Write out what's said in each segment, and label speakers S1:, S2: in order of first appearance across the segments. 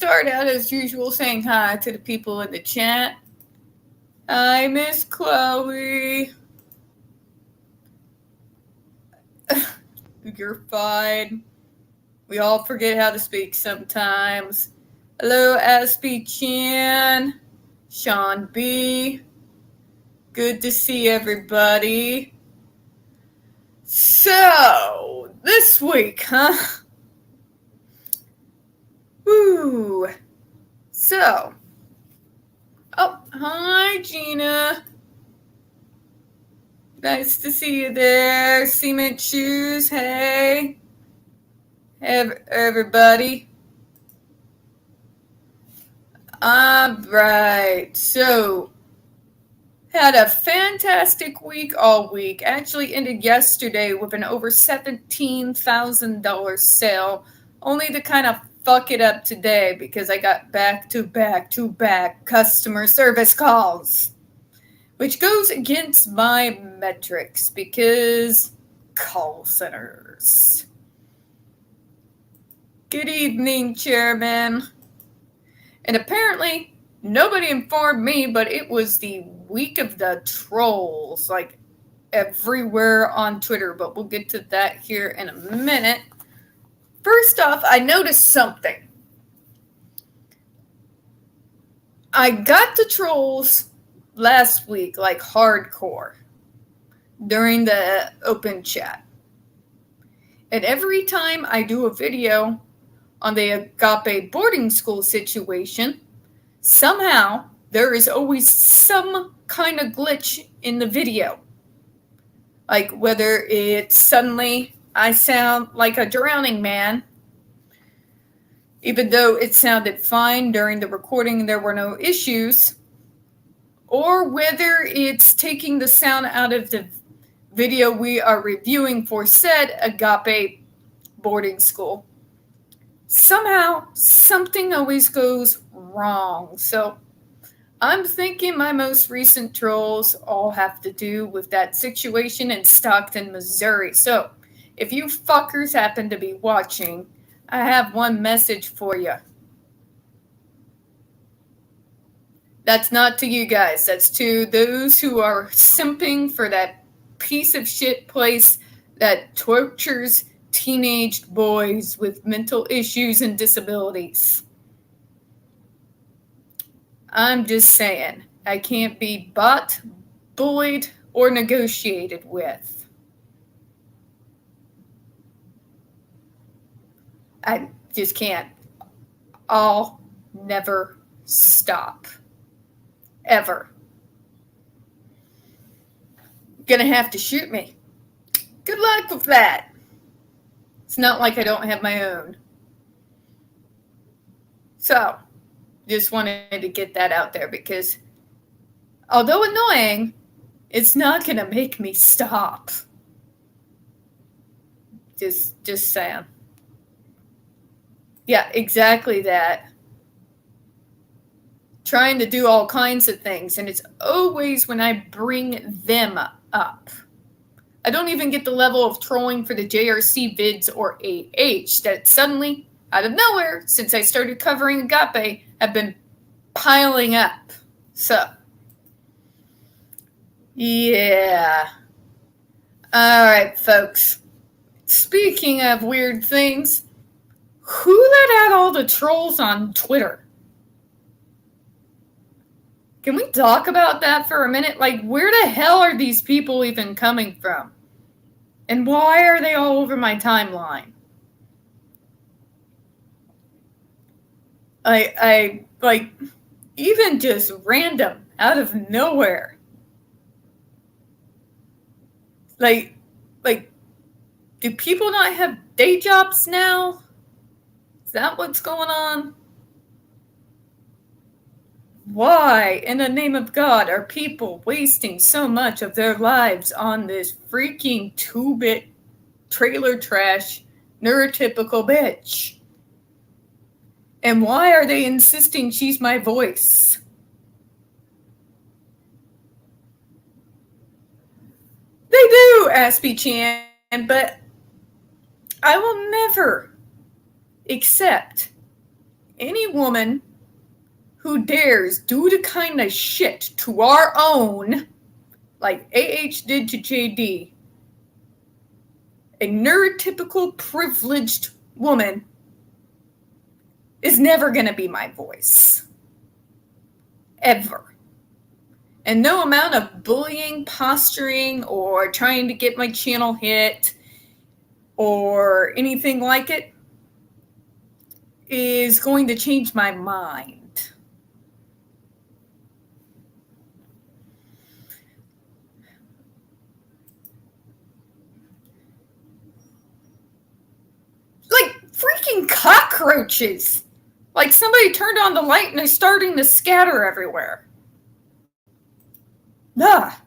S1: start out as usual saying hi to the people in the chat. Hi, Miss Chloe. You're fine. We all forget how to speak sometimes. Hello, Aspie Chan. Sean B. Good to see everybody. So, this week, huh? Woo. So. Oh, hi, Gina. Nice to see you there. Cement Shoes, hey. Everybody. Alright, so had a fantastic week all week. Actually ended yesterday with an over $17,000 sale, only to kind of fuck it up today because I got back-to-back customer service calls, which goes against my metrics because call centers. Good evening, Chairman. And apparently, nobody informed me, but it was the week of the trolls, like everywhere on Twitter. But we'll get to that here in a minute. First off, I noticed something. I got the trolls last week, like hardcore, during the open chat. And every time I do a video on the Agape boarding school situation, somehow there is always some kind of glitch in the video. Like whether it's suddenly I sound like a drowning man, even though it sounded fine during the recording and there were no issues, or whether it's taking the sound out of the video we are reviewing for said Agape boarding school. Somehow, something always goes wrong. So I'm thinking my most recent trolls all have to do with that situation in Stockton, Missouri. So if you fuckers happen to be watching, I have one message for you. That's not to you guys. That's to those who are simping for that piece of shit place that tortures teenage boys with mental issues and disabilities. I'm just saying, I can't be bought, bullied, or negotiated with. I just can't. I'll never stop. Ever. Gonna have to shoot me. Good luck with that. It's not like I don't have my own. So, just wanted to get that out there because although annoying, it's not gonna make me stop. Just saying. Yeah, exactly that. Trying to do all kinds of things, and it's always when I bring them up. I don't even get the level of trolling for the JRC vids or AH that suddenly, out of nowhere, since I started covering Agape, have been piling up. So, yeah. Alright, folks. Speaking of weird things, who let out all the trolls on Twitter? Can we talk about that for a minute? Like, where the hell are these people even coming from? And why are they all over my timeline? I like, even just random, out of nowhere. Like, do people not have day jobs now? Is that what's going on? Why, in the name of God, are people wasting so much of their lives on this freaking 2-bit trailer trash neurotypical bitch? And why are they insisting she's my voice? They do, Aspie Chan, but I will never accept any woman who dares do the kind of shit to our own, like AH did to JD, a neurotypical privileged woman, is never going to be my voice. Ever. And no amount of bullying, posturing, or trying to get my channel hit, or anything like it, is going to change my mind. Like freaking cockroaches. Like somebody turned on the light and they're starting to scatter everywhere. Ah.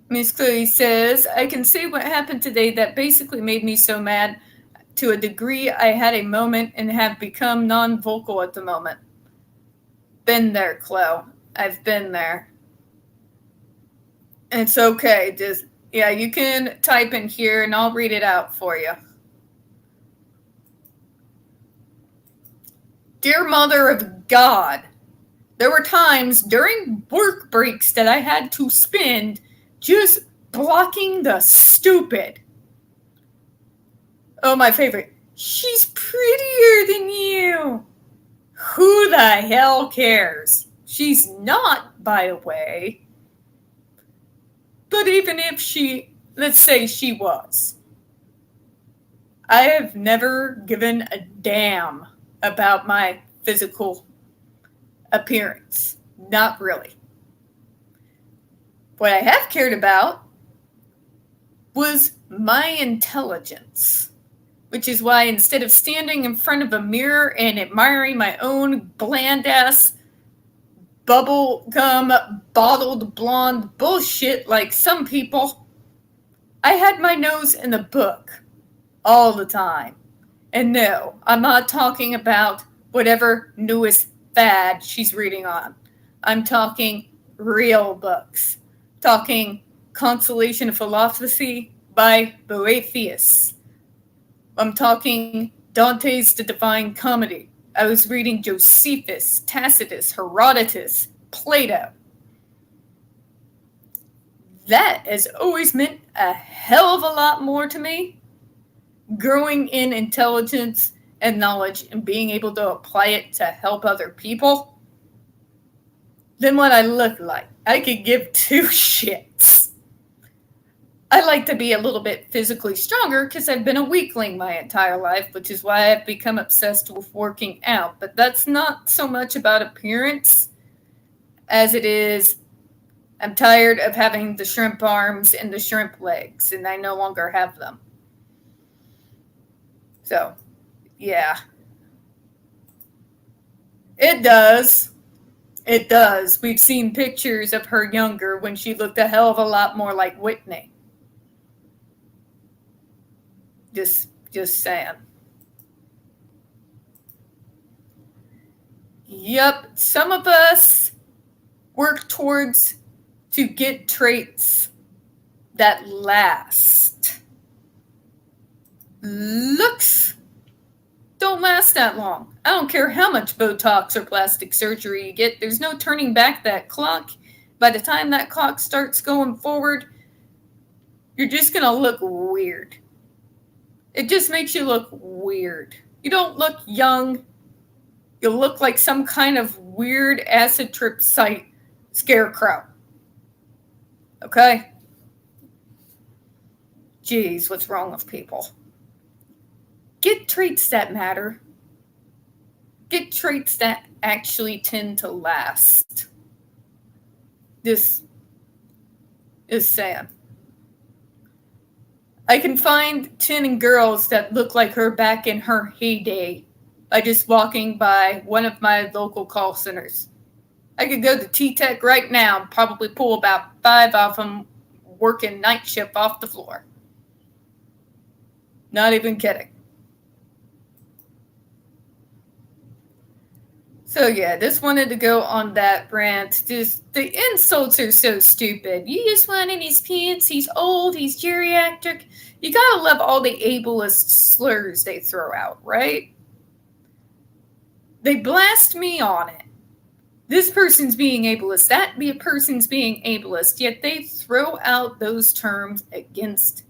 S1: Miss Chloe says, I can say what happened today that basically made me so mad. To a degree, I had a moment and have become non-vocal at the moment. Been there, Chloe. I've been there. It's okay. Just, yeah, you can type in here and I'll read it out for you. Dear Mother of God, there were times during work breaks that I had to spend just blocking the stupid. Oh, my favorite. She's prettier than you. Who the hell cares? She's not, by the way. But even if she, let's say she was, I have never given a damn about my physical appearance. Not really. What I have cared about was my intelligence, which is why instead of standing in front of a mirror and admiring my own bland-ass bubblegum bottled blonde bullshit like some people, I had my nose in the book all the time. And no, I'm not talking about whatever newest fad she's reading on. I'm talking real books. Talking Consolation of Philosophy by Boethius. I'm talking Dante's The Divine Comedy. I was reading Josephus, Tacitus, Herodotus, Plato. That has always meant a hell of a lot more to me. Growing in intelligence and knowledge and being able to apply it to help other people than what I look like. I could give two shits. I like to be a little bit physically stronger because I've been a weakling my entire life, which is why I've become obsessed with working out. But that's not so much about appearance as it is I'm tired of having the shrimp arms and the shrimp legs, and I no longer have them. So, yeah. It does. It does. We've seen pictures of her younger when she looked a hell of a lot more like Whitney. Just saying. Yep, some of us work towards to get traits that last. Looks don't last that long. I don't care how much Botox or plastic surgery you get. There's no turning back that clock. By the time that clock starts going forward, you're just going to look weird. It just makes you look weird. You don't look young. You look like some kind of weird acid trip site scarecrow. Okay? Jeez, what's wrong with people? Get traits that matter. Get traits that actually tend to last. This is sad. I can find 10 girls that look like her back in her heyday by just walking by one of my local call centers. I could go to T-Tech right now and probably pull about 5 of them working night shift off the floor. Not even kidding. So yeah, just wanted to go on that rant. Just the insults are so stupid. You just want in his pants, he's old, he's geriatric. You gotta love all the ableist slurs they throw out, right? They blast me on it. This person's being ableist, that person's being ableist, yet they throw out those terms against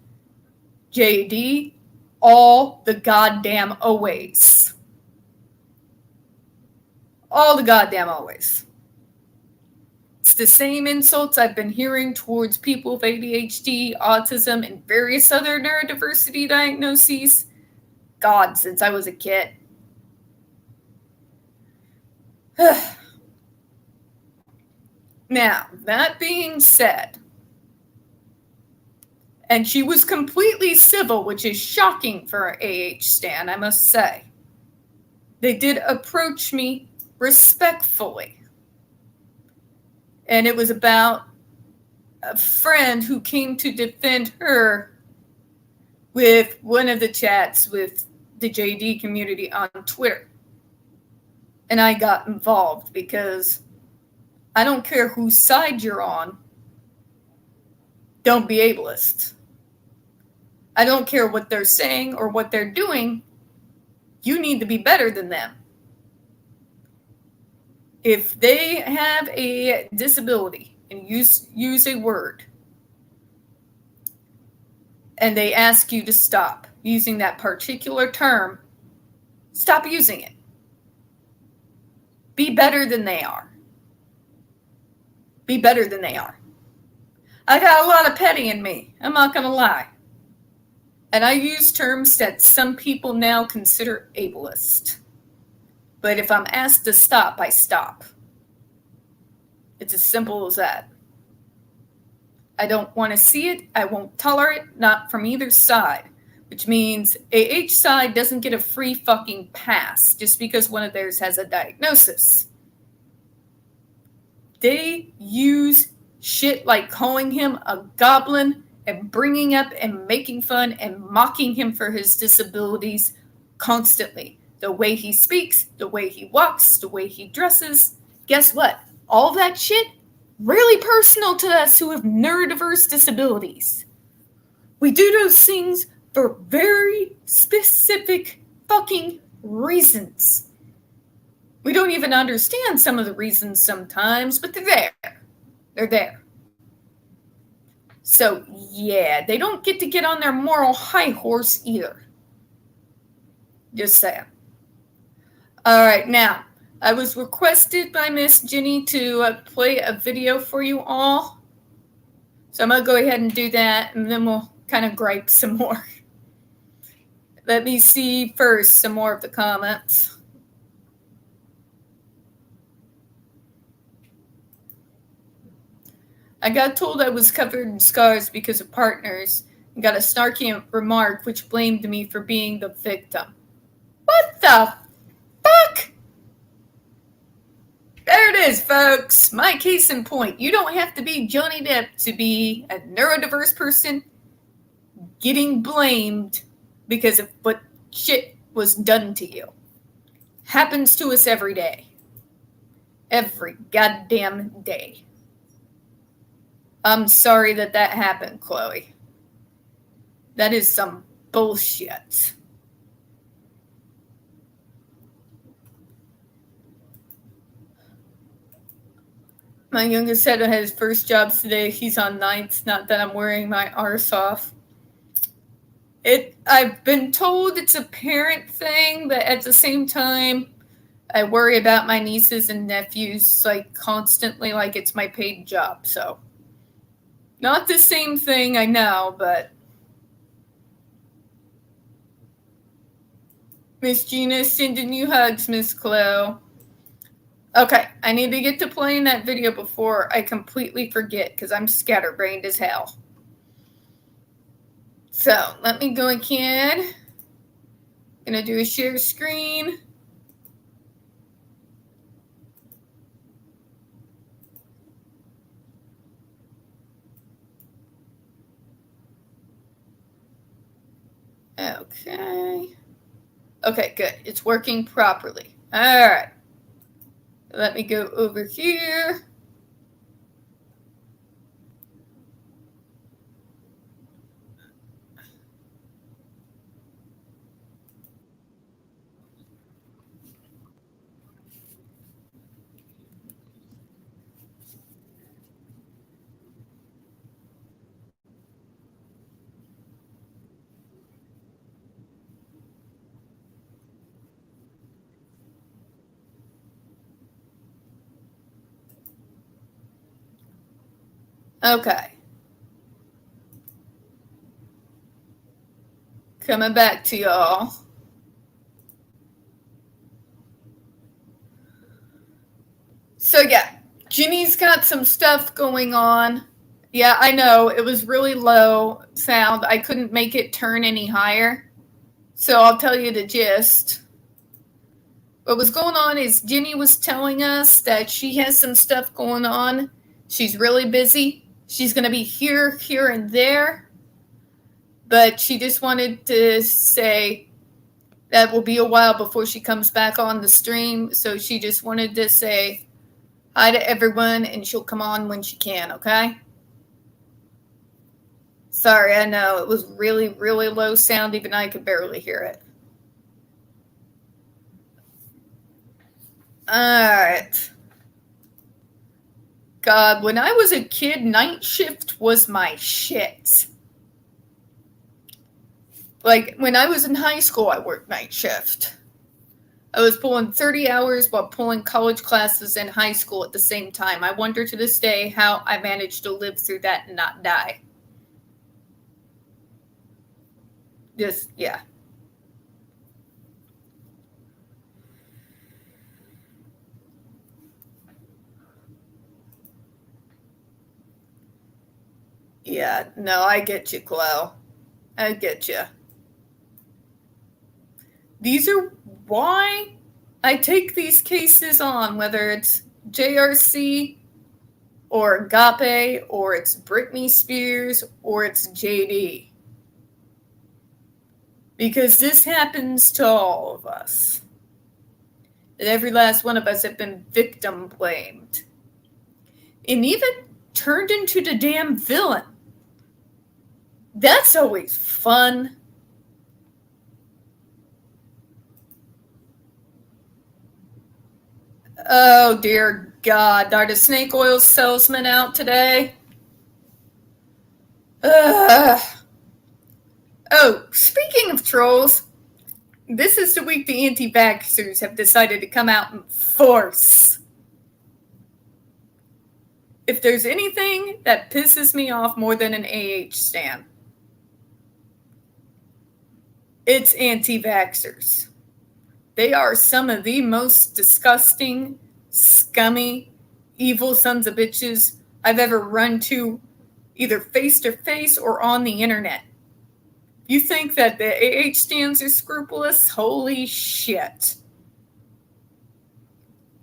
S1: JD all the goddamn always. All the goddamn always. It's the same insults I've been hearing towards people with ADHD, autism, and various other neurodiversity diagnoses. God, since I was a kid. Now, that being said, and she was completely civil, which is shocking for an AH stan, I must say. They did approach me respectfully. And it was about a friend who came to defend her with one of the chats with the JD community on Twitter. And I got involved because I don't care whose side you're on. Don't be ableist. I don't care what they're saying or what they're doing. You need to be better than them. If they have a disability and use a word and they ask you to stop using that particular term, stop using it. Be better than they are. Be better than they are. I got a lot of petty in me. I'm not going to lie. And I use terms that some people now consider ableist. But if I'm asked to stop, I stop. It's as simple as that. I don't want to see it. I won't tolerate it, not from either side. Which means AH side doesn't get a free fucking pass just because one of theirs has a diagnosis. They use shit like calling him a goblin and bringing up and making fun and mocking him for his disabilities constantly. The way he speaks, the way he walks, the way he dresses. Guess what? All that shit, really personal to us who have neurodiverse disabilities. We do those things for very specific fucking reasons. We don't even understand some of the reasons sometimes, but they're there. They're there. So, yeah, they don't get to get on their moral high horse either. Just saying. All right, now, I was requested by Miss Jenny to play a video for you all. So I'm going to go ahead and do that, and then we'll kind of gripe some more. Let me see first some more of the comments. I got told I was covered in scars because of partners and got a snarky remark which blamed me for being the victim. What the fuck? There it is, folks. My case in point. You don't have to be Johnny Depp to be a neurodiverse person getting blamed because of what shit was done to you. Happens to us every day. Every goddamn day. I'm sorry that happened, Chloe. That is some bullshit. My youngest had his first jobs today. He's on nights. Not that I'm wearing my arse off. I've been told it's a parent thing, but at the same time, I worry about my nieces and nephews like constantly, like it's my paid job. So, not the same thing, I know, but Miss Gina sending you hugs, Miss Chloe. Okay, I need to get to playing that video before I completely forget because I'm scatterbrained as hell. So, let me go again. Gonna do a share screen. Okay. Okay, good. It's working properly. All right. Let me go over here. Okay. Coming back to y'all. So yeah, Ginny's got some stuff going on. Yeah, I know. It was really low sound. I couldn't make it turn any higher. So I'll tell you the gist. What was going on is Ginny was telling us that she has some stuff going on. She's really busy. She's going to be here, and there. But she just wanted to say that will be a while before she comes back on the stream. So she just wanted to say hi to everyone, and she'll come on when she can, okay? Sorry, I know. It was really, really low sound. Even I could barely hear it. All right. God, when I was a kid, night shift was my shit. Like, when I was in high school, I worked night shift. I was pulling 30 hours while pulling college classes in high school at the same time. I wonder to this day how I managed to live through that and not die. Just, yeah. Yeah, no, I get you, Chloe. I get you. These are why I take these cases on, whether it's JRC or Agape or it's Britney Spears or it's JD. Because this happens to all of us. And every last one of us have been victim blamed. And even turned into the damn villain. That's always fun. Oh, dear God. Are the snake oil salesmen out today? Oh, speaking of trolls, this is the week the anti-vaxxers have decided to come out in force. If there's anything that pisses me off more than an AH stan, it's anti-vaxxers. They are some of the most disgusting, scummy, evil sons of bitches I've ever run to, either face-to-face or on the internet. You think that the AH stands are scrupulous? Holy shit.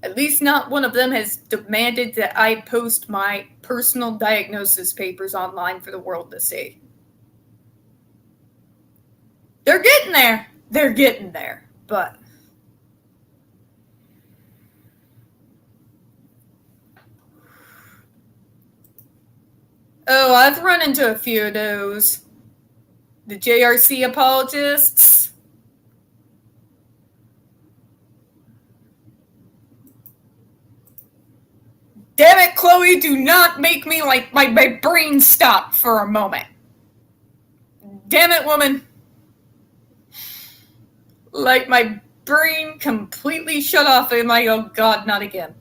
S1: At least not one of them has demanded that I post my personal diagnosis papers online for the world to see. They're getting there. They're getting there. But oh, I've run into a few of those. The JRC apologists. Damn it, Chloe, do not make me like my brain stop for a moment. Damn it, woman. Like my brain completely shut off and I'm like, oh God, not again.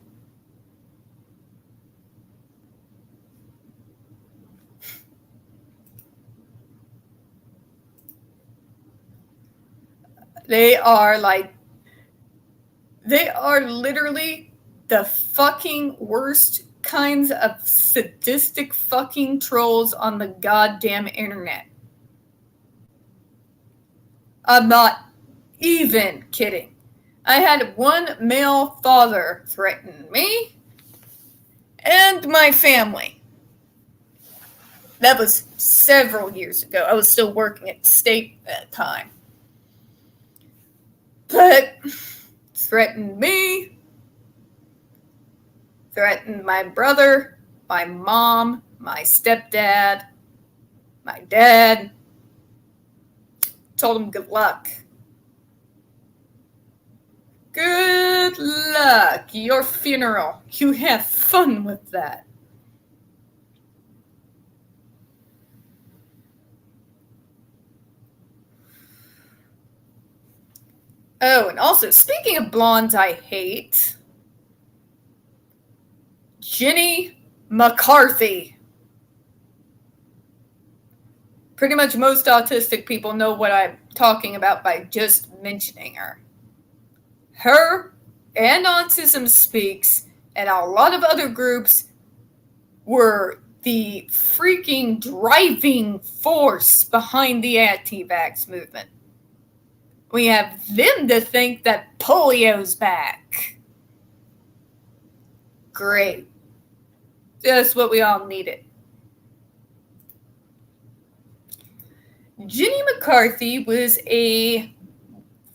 S1: They are literally the fucking worst kinds of sadistic fucking trolls on the goddamn internet. I'm not even kidding. I had one male father threaten me and my family. That was several years ago. I was still working at the state at that time. But threatened me, threatened my brother, my mom, my stepdad, my dad. Told him good luck. Good luck. Your funeral. You have fun with that. Oh, and also, speaking of blondes I hate, Jenny McCarthy. Pretty much most autistic people know what I'm talking about by just mentioning her. Her and Autism Speaks and a lot of other groups were the freaking driving force behind the anti-vax movement. We have them to think that polio's back. Great. Just what we all needed. Jenny McCarthy was a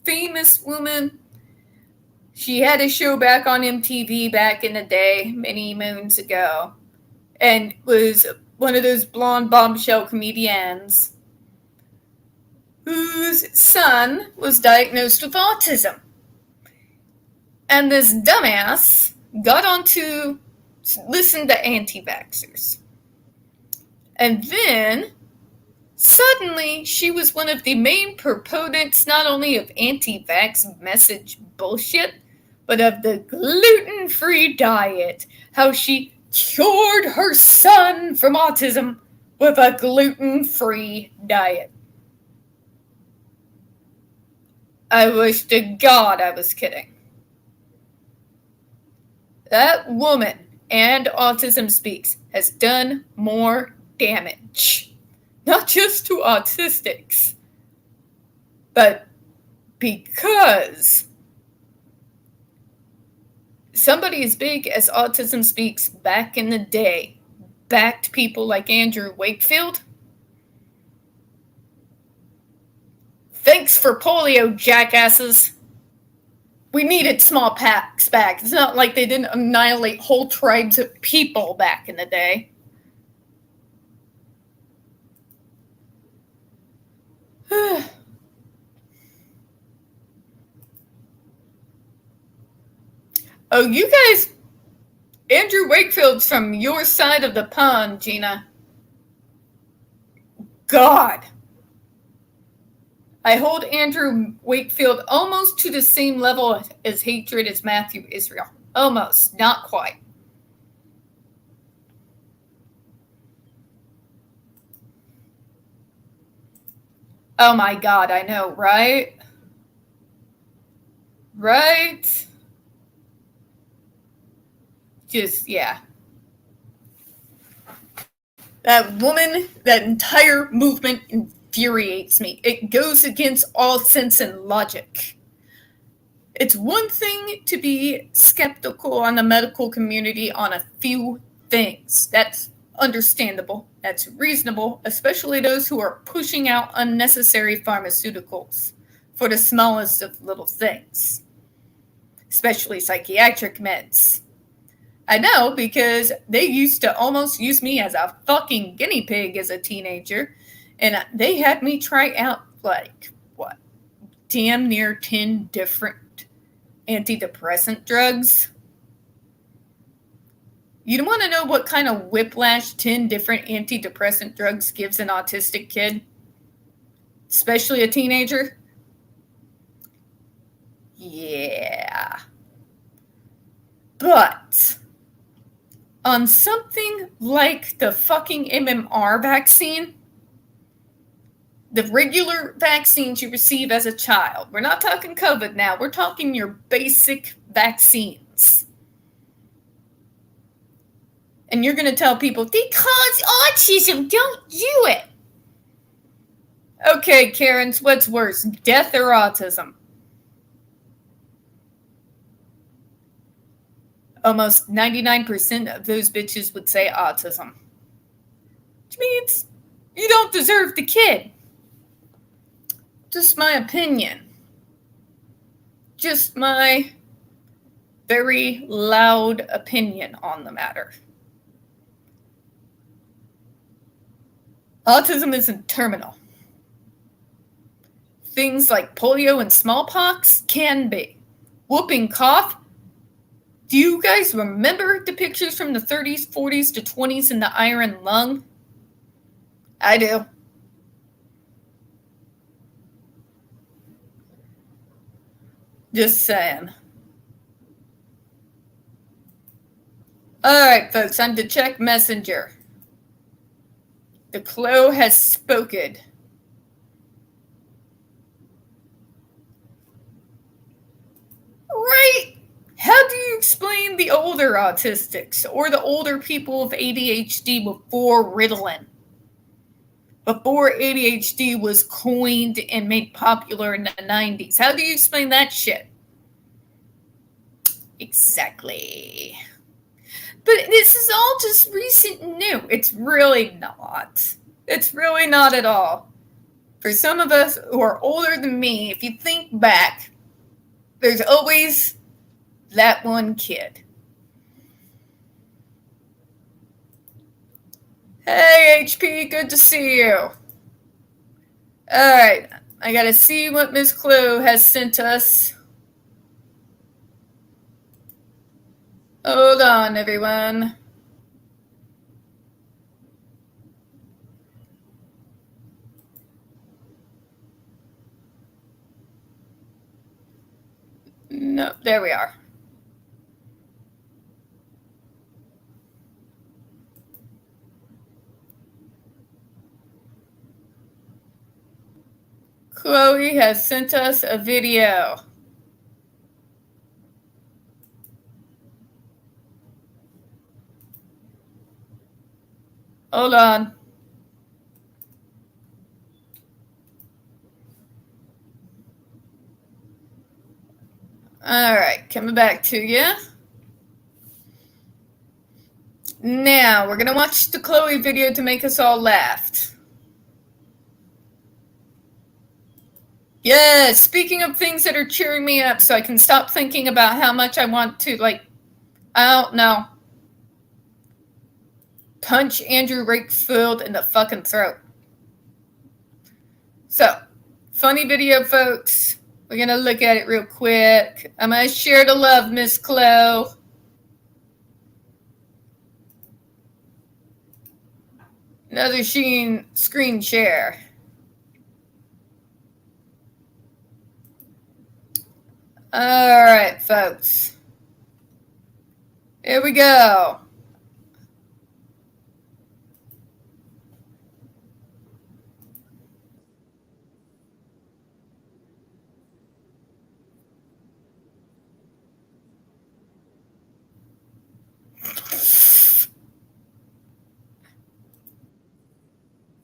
S1: famous woman. She had a show back on MTV back in the day, many moons ago, and was one of those blonde bombshell comedians whose son was diagnosed with autism. And this dumbass got on to listen to anti-vaxxers. And then, suddenly, she was one of the main proponents not only of anti-vax message bullshit, but of the gluten-free diet. How she cured her son from autism with a gluten-free diet. I wish to God I was kidding. That woman and Autism Speaks has done more damage. Not just to autistics, but because somebody as big as Autism Speaks back in the day backed people like Andrew Wakefield. Thanks for polio, jackasses. We needed smallpox back. It's not like they didn't annihilate whole tribes of people back in the day. Oh, you guys, Andrew Wakefield's from your side of the pond, Gina. God. I hold Andrew Wakefield almost to the same level as hatred as Matthew Israel. Almost, not quite. Oh my God, I know, right? Right? Just, yeah. That woman, that entire movement infuriates me. It goes against all sense and logic. It's one thing to be skeptical on the medical community on a few things. That's understandable. That's reasonable, especially those who are pushing out unnecessary pharmaceuticals for the smallest of little things, especially psychiatric meds. I know, because they used to almost use me as a fucking guinea pig as a teenager, and they had me try out, like, what, damn near 10 different antidepressant drugs. You want to know what kind of whiplash 10 different antidepressant drugs gives an autistic kid? Especially a teenager? Yeah. But on something like the fucking MMR vaccine, the regular vaccines you receive as a child, we're not talking COVID now, we're talking your basic vaccines. And you're going to tell people, they cause autism, don't do it. Okay, Karens, what's worse, death or autism? Almost 99% of those bitches would say autism. Which means you don't deserve the kid. Just my opinion. Just my very loud opinion on the matter. Autism isn't terminal. Things like polio and smallpox can be. Whooping cough. Do you guys remember the pictures from the 30s, 40s to 20s in the iron lung? I do. Just saying. Alright, folks, time to check Messenger. The Clo has spoken. Right? How do you explain the older autistics or the older people with ADHD before Ritalin? Before ADHD was coined and made popular in the 90s. How do you explain that shit? Exactly. But this is all just recent and new. It's really not. It's really not at all. For some of us who are older than me, if you think back, there's always that one kid. Hey, HP, good to see you. All right, I gotta see what Miss Clo has sent us. Hold on, everyone. No, there we are. Chloe has sent us a video. Hold on. All right, coming back to you. Now, we're going to watch the Chloe video to make us all laugh. Yes, speaking of things that are cheering me up so I can stop thinking about how much I want to, I don't know, punch Andrew Wakefield in the fucking throat. So, funny video, folks. We're going to look at it real quick. I'm going to share the love, Miss Chloe. Another screen share. All right, folks. Here we go.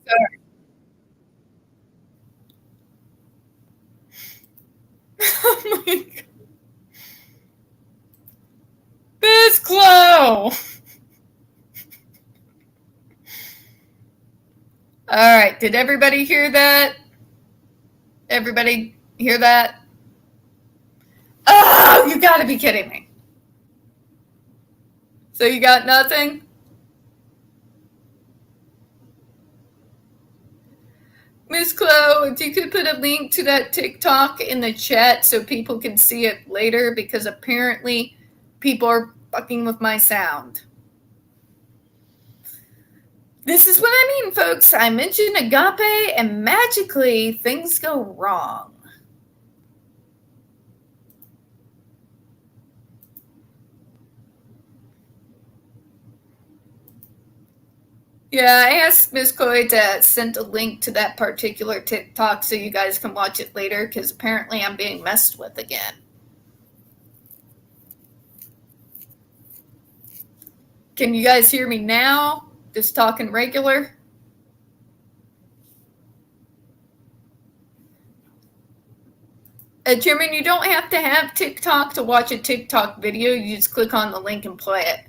S1: Sorry. Oh my God. Miss Chloe. All right, did everybody hear that? Everybody hear that? Oh, you gotta be kidding me. So you got nothing? Miss Chloe, if you could put a link to that TikTok in the chat so people can see it later, because apparently people are fucking with my sound. This is what I mean, folks. I mention agape and magically things go wrong. Yeah, I asked Miss Chloe to send a link to that particular TikTok so you guys can watch it later, because apparently I'm being messed with again. Can you guys hear me now? Just talking regular? Chairman, you don't have to have TikTok to watch a TikTok video. You just click on the link and play it.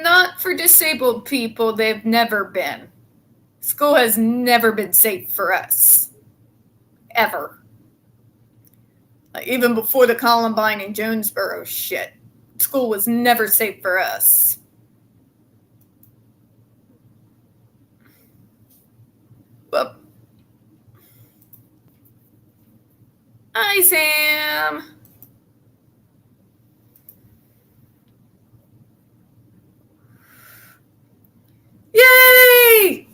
S1: Not for disabled people, they've never been. School has never been safe for us. Ever. Like, even before the Columbine and Jonesboro shit, school was never safe for us. But hi, Sam. Yay!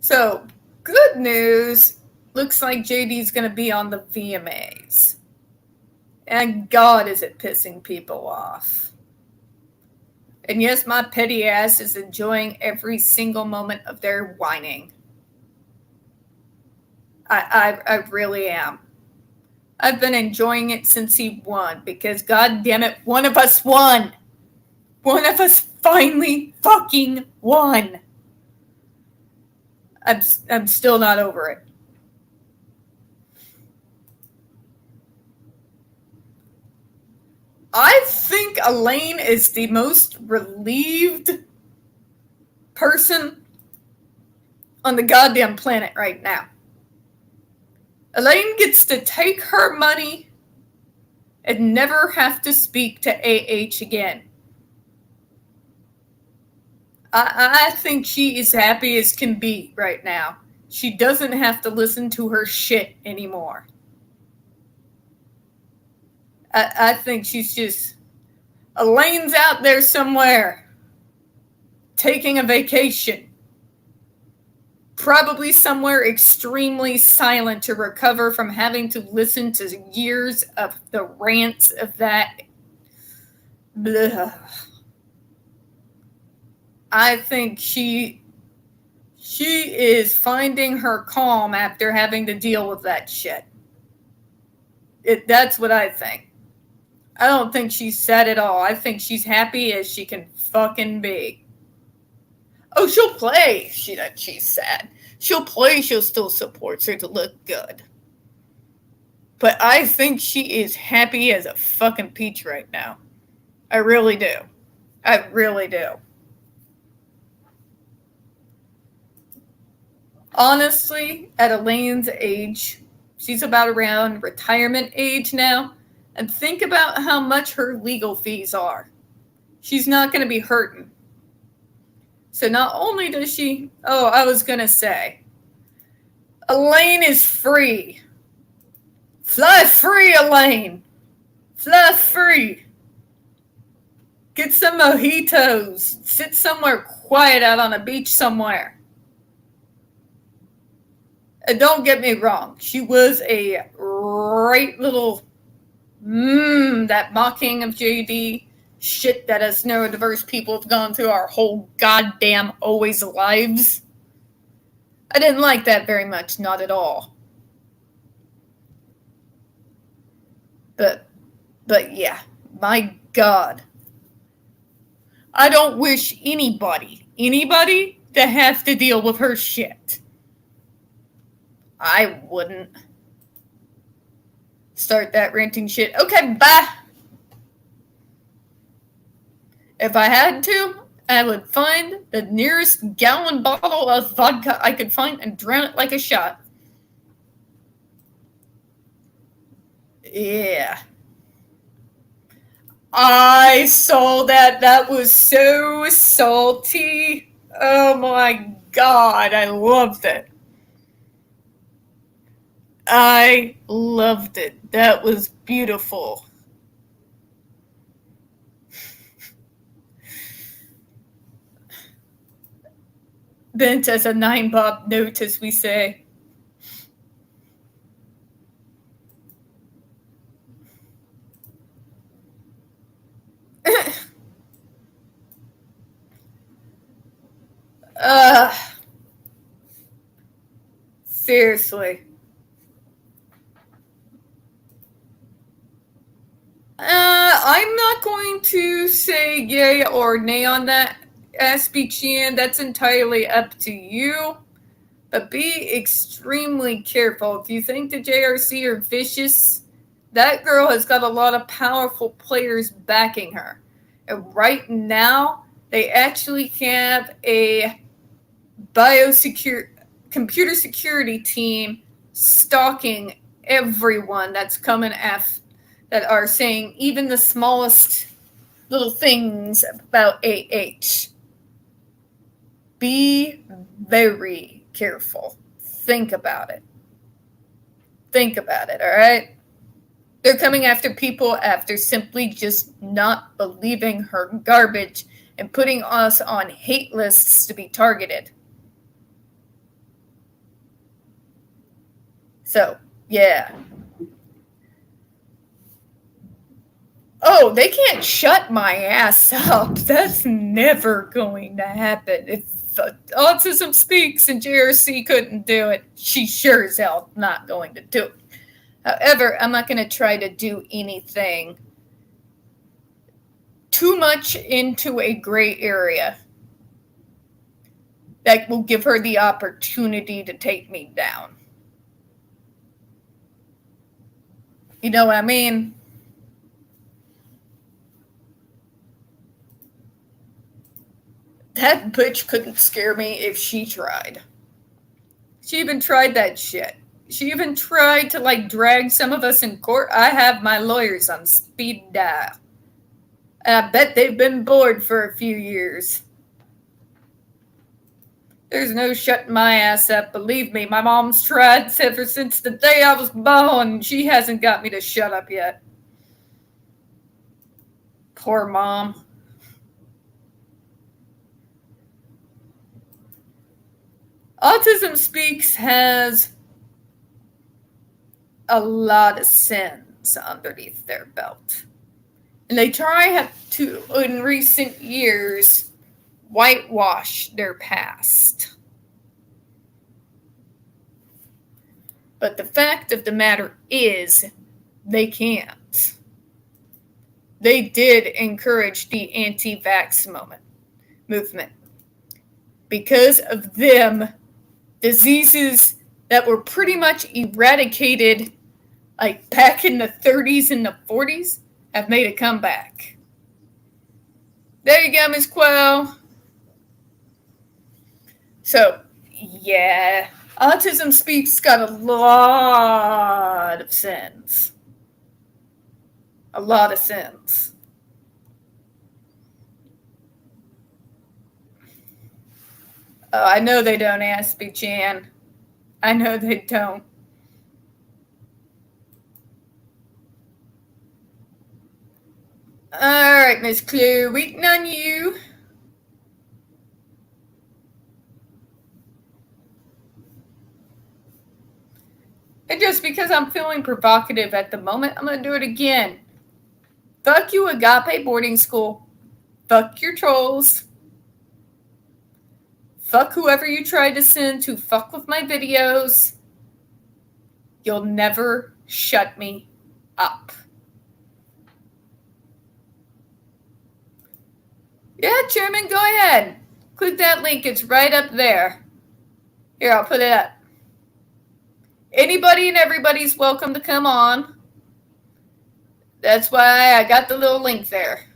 S1: So, good news. Looks like JD's going to be on the VMAs. And God, is it pissing people off. And yes, my petty ass is enjoying every single moment of their whining. I really am. I've been enjoying it since he won because, God damn it, one of us won. One of us finally fucking won. I'm still not over it. I think Elaine is the most relieved person on the goddamn planet right now. Elaine gets to take her money and never have to speak to AH again. I think she is happy as can be right now. She doesn't have to listen to her shit anymore. I think she's just... Elaine's out there somewhere taking a vacation. Probably somewhere extremely silent to recover from having to listen to years of the rants of that. Blah. I think she is finding her calm after having to deal with that shit. That's what I think. I don't think she's sad at all. I think she's happy as she can fucking be. Oh, she'll play. She's sad. She'll play. She'll still support her to look good. But I think she is happy as a fucking peach right now. I really do. I really do. Honestly, at Elaine's age, she's about around retirement age now, and think about how much her legal fees are. She's not going to be hurting. So not only does she... Oh, I was going to say. Elaine is free. Fly free, Elaine. Fly free. Get some mojitos. Sit somewhere quiet out on a beach somewhere. And don't get me wrong. She was a great little... that mocking of JD... shit that us neurodiverse people have gone through our whole goddamn always lives. I didn't like that very much, not at all. But yeah, my God. I don't wish anybody to have to deal with her shit. I wouldn't. Start that ranting shit. Okay, bye. If I had to, I would find the nearest gallon bottle of vodka I could find and drown it like a shot. Yeah. I saw that. That was so salty. Oh my God, I loved it. I loved it. That was beautiful. Bent as a 9-bob note, as we say. Seriously. I'm not going to say yay or nay on that, SBGN. That's entirely up to you. But be extremely careful. If you think the JRC are vicious, that girl has got a lot of powerful players backing her. And right now, they actually have a computer security team stalking everyone that's coming after, that are saying even the smallest little things about AH. Be very careful. Think about it. Think about it, all right? They're coming after people after simply just not believing her garbage and putting us on hate lists to be targeted. So, yeah. Oh, they can't shut my ass up. That's never going to happen. If Autism Speaks and JRC couldn't do it, she sure as hell not going to do it. However, I'm not going to try to do anything too much into a gray area that will give her the opportunity to take me down. You know what I mean? That bitch couldn't scare me if she tried. She even tried that shit. She even tried to drag some of us in court. I have my lawyers on speed dial. And I bet they've been bored for a few years. There's no shutting my ass up. Believe me, my mom's tried ever since the day I was born. She hasn't got me to shut up yet. Poor mom. Autism Speaks has a lot of sins underneath their belt. And they try to, in recent years, whitewash their past. But the fact of the matter is, they can't. They did encourage the anti-vax movement. Because of them, diseases that were pretty much eradicated back in the 30s and the 40s have made a comeback. There you go, Miss Quell. So, yeah, Autism Speaks got a lot of sins. A lot of sins. Oh, I know they don't, Aspie Chan. I know they don't. All right, Miss Clue, waiting on you. And just because I'm feeling provocative at the moment, I'm going to do it again. Fuck you, Agape Boarding School. Fuck your trolls. Fuck whoever you tried to send to fuck with my videos. You'll never shut me up. Yeah, Chairman, go ahead. Click that link. It's right up there. Here, I'll put it up. Anybody and everybody's welcome to come on. That's why I got the little link there.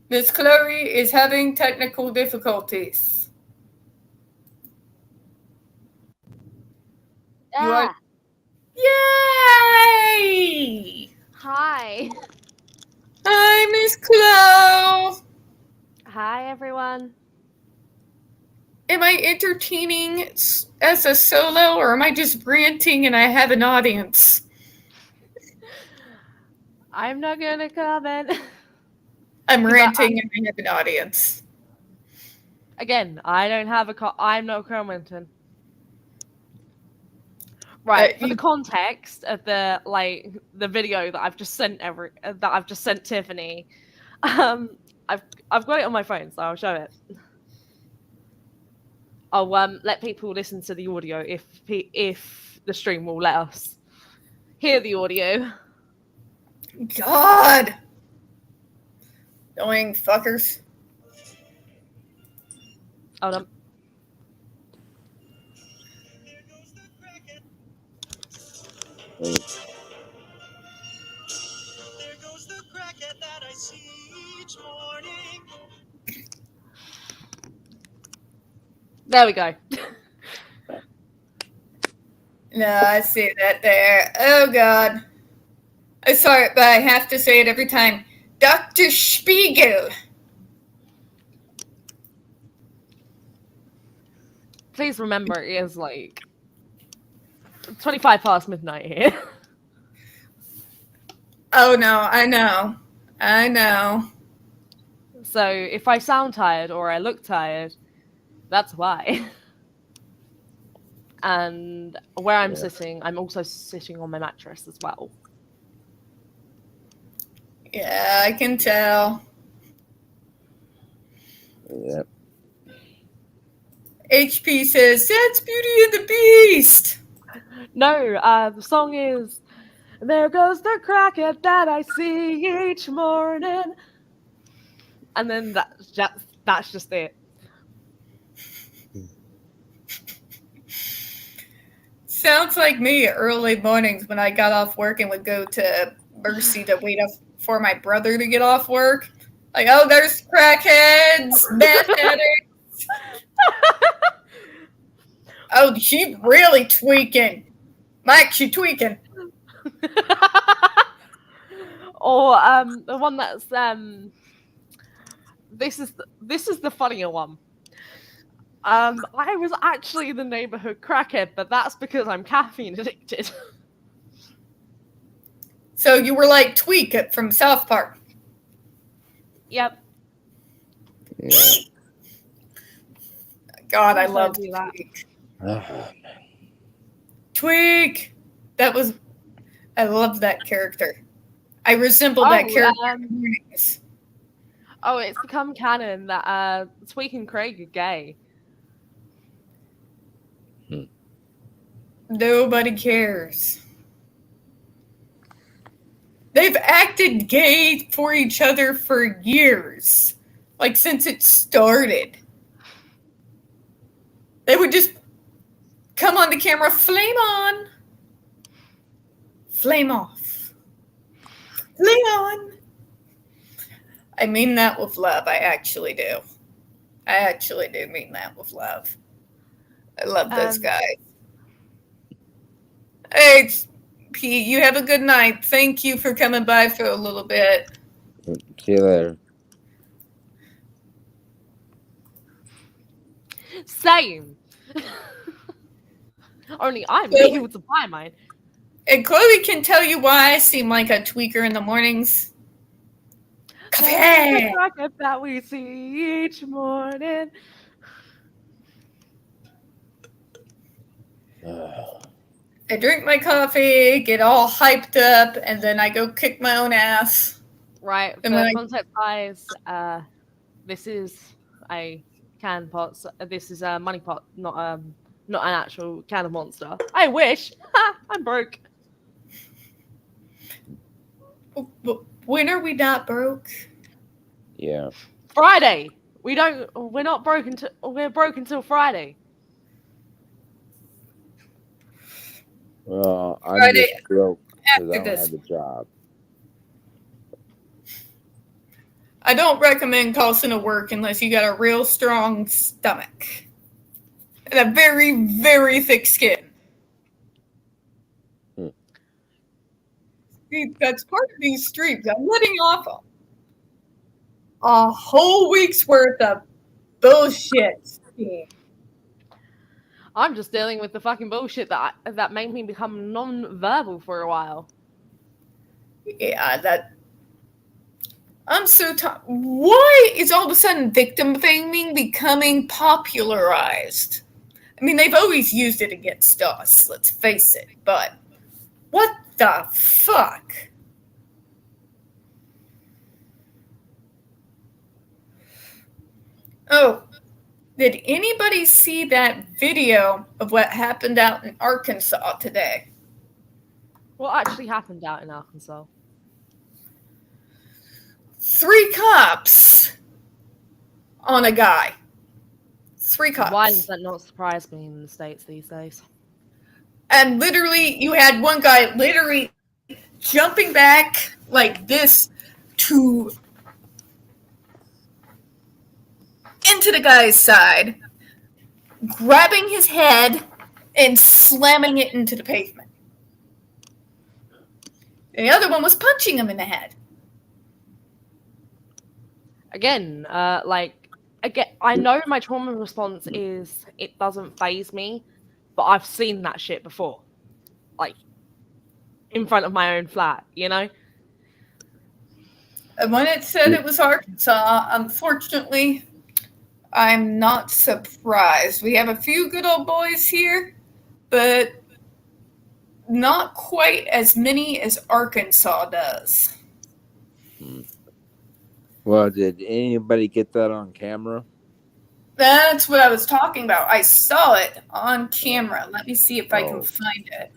S1: Miss Chloe is having technical difficulties. Yay!
S2: Hi.
S1: Hi, Miss Chloe.
S2: Hi, everyone.
S1: Am I entertaining as a solo, or am I just ranting and I have an audience?
S2: I'm not going to comment.
S1: I'm ranting and I have an audience.
S2: Again, I'm not commenting. Right, for the context of the video that I've just sent Tiffany, I've got it on my phone, so I'll show it. I'll let people listen to the audio if the stream will let us hear the audio.
S1: God, Annoying fuckers.
S2: Hold on.
S3: Oh,
S4: There goes the crackhead that I see each morning.
S2: There we go.
S1: No, I see that there. Oh, God. I'm sorry, but I have to say it every time. Dr. Spiegel.
S2: Please remember, it is like 25 past midnight here.
S1: Oh, no, I know. I know.
S2: So if I sound tired or I look tired, that's why. And where I'm sitting, I'm also sitting on my mattress as well.
S1: Yeah, I can tell.
S3: yeah.
S1: HP says, that's Beauty and the Beast.
S2: No, the song is "There Goes the Crackhead that I see each morning," and then that's just it.
S1: Sounds like me early mornings when I got off work and would go to Mercy to wait for my brother to get off work. Like, oh, there's crackheads, meth addicts. Oh, she really tweaking. Mike, she tweaking.
S2: Or the one that's this is the funnier one. I was actually the neighborhood crackhead, but that's because I'm caffeine addicted.
S1: So you were like Tweak from South Park.
S2: Yep.
S3: Yeah.
S1: God, I
S2: Also
S1: love
S2: do that.
S1: Tweak.
S3: Oh,
S1: Tweak. I love that character. I resemble that character in the mornings.
S2: Oh, it's become canon that Tweak and Craig are gay.
S1: Nobody cares. They've acted gay for each other for years. Like, since it started. They would just come on the camera, flame on, flame off, flame on. I mean that with love. I actually do. I actually do mean that with love. I love those guys. Hey, Pete, you have a good night. Thank you for coming by for a little bit.
S3: see you later.
S2: Same. Only I'm able to buy mine.
S1: And Chloe can tell you why I seem like a tweaker in the mornings. Coffee!
S2: The crackhead that we see each morning.
S1: I drink my coffee, get all hyped up, and then I go kick my own ass.
S2: Right. For context guys, this is a canned pot. So this is a money pot, not an actual can of Monster. I wish. I'm broke.
S1: When are we not broke?
S3: Yeah.
S2: Friday. We're not broke until we're broke until Friday.
S3: Well, I'm
S1: Friday
S3: just broke because I
S1: after
S3: don't
S1: this.
S3: have a job.
S1: I don't recommend calling to work unless you got a real strong stomach and a very, very thick skin. See, that's part of these streams. I'm letting off a whole week's worth of bullshit.
S2: I'm just dealing with the fucking bullshit that made me become non-verbal for a while.
S1: Yeah, I'm so tired. Why is all of a sudden victim blaming becoming popularized? I mean, they've always used it against us, let's face it, but what the fuck? Oh, did anybody see that video of what happened out in Arkansas today?
S2: What actually happened out in Arkansas?
S1: 3 cops on a guy. 3 cops.
S2: Why does that not surprise me in the States these days?
S1: And literally, you had one guy literally jumping back like this to into the guy's side, grabbing his head and slamming it into the pavement. And the other one was punching him in the head.
S2: Again, I know my trauma response is it doesn't faze me, but I've seen that shit before. Like, in front of my own flat, you know?
S1: And when it said it was Arkansas, unfortunately, I'm not surprised. We have a few good old boys here, but not quite as many as Arkansas does.
S3: Well, did anybody get that on camera?
S1: That's what I was talking about. I saw it on camera. Let me see if I can find it.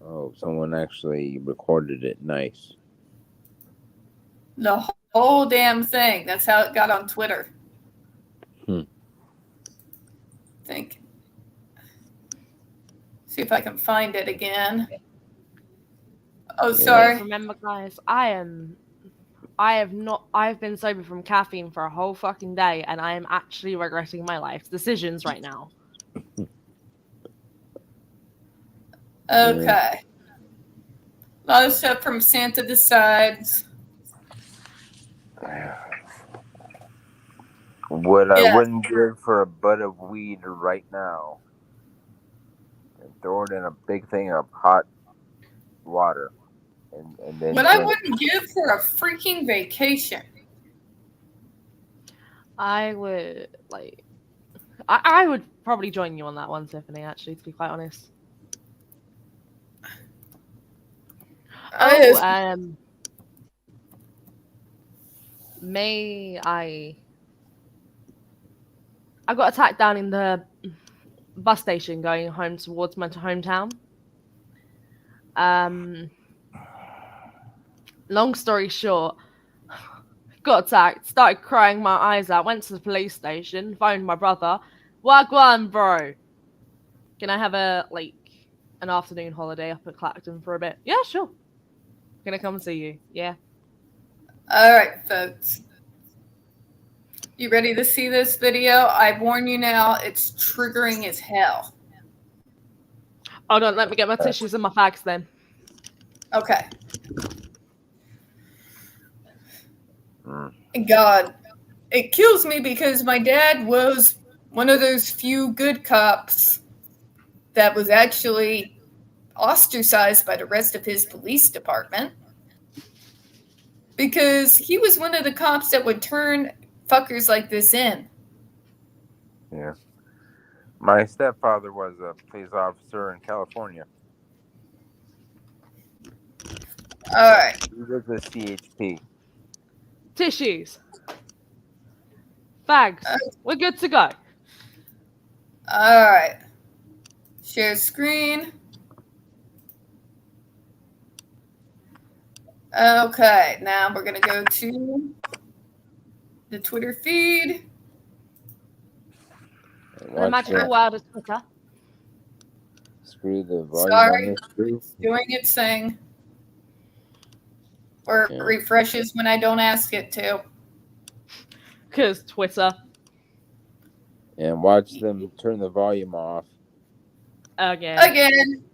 S3: Oh, someone actually recorded it. Nice.
S1: The whole damn thing. That's how it got on Twitter. Think. See if I can find it again. Oh, sorry.
S2: Remember, guys, I've been sober from caffeine for a whole fucking day, and I am actually regretting my life's decisions right now.
S1: Okay. A lot of stuff from Santa Decides.
S3: What I wouldn't give for a butt of weed right now. And throw it in a big thing of hot water. And then
S1: What I wouldn't give for a freaking vacation.
S2: I would, I would probably join you on that one, Tiffany, actually, to be quite honest. I got attacked down in the bus station going home towards my hometown. Long story short, got attacked, started crying my eyes out, went to the police station, phoned my brother. Wagwan, bro. Can I have an afternoon holiday up at Clacton for a bit? Yeah, sure. Gonna come see you. Yeah.
S1: All right, folks. You ready to see this video? I warn you now, it's triggering as hell.
S2: Hold on, let me get my tissues and my fags then.
S1: Okay. God, it kills me because my dad was one of those few good cops that was actually ostracized by the rest of his police department because he was one of the cops that would turn fuckers like this in.
S3: Yeah. My stepfather was a police officer in California.
S1: All right.
S3: He was a CHP.
S2: Tissues. Fags. We're good to go.
S1: All right. Share screen. Okay, now we're going to go to the Twitter feed.
S2: The magical world of Twitter.
S3: Screw the volume.
S1: Sorry,
S3: on this
S1: it's doing its thing. Or it refreshes when I don't ask it to.
S2: Because Twitter.
S3: And watch them turn the volume off.
S1: Again.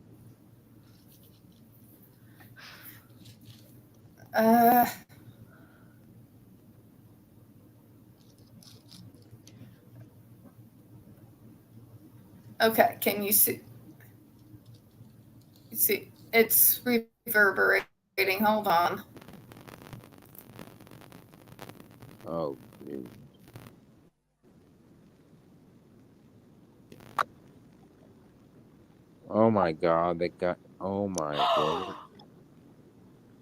S1: Okay, can you see? You see, it's reverberating. Hold on.
S3: Oh, dude. Oh my God, they got. Oh my God.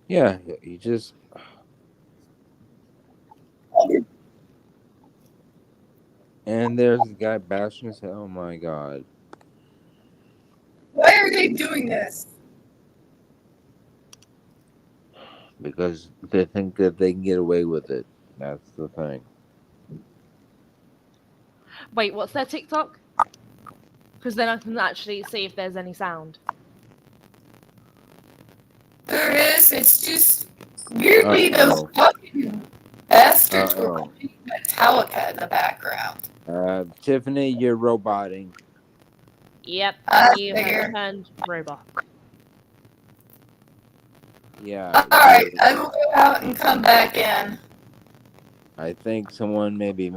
S3: Yeah, you just. And there's a guy bashing his head. Oh my God.
S1: Why are they doing this?
S3: Because they think that they can get away with it. That's the thing.
S2: Wait, what's their TikTok? Because then I can actually see if there's any sound.
S1: There is. It's just weirdly
S3: Uh-oh.
S1: those fucking bastards were
S3: Uh-oh.
S1: playing Metallica in the background.
S3: Tiffany, you're roboting.
S2: Yep,
S1: I
S2: you
S1: figure.
S2: have turned robot.
S3: Yeah.
S1: Alright, I will go out and come back in.
S3: I think someone may be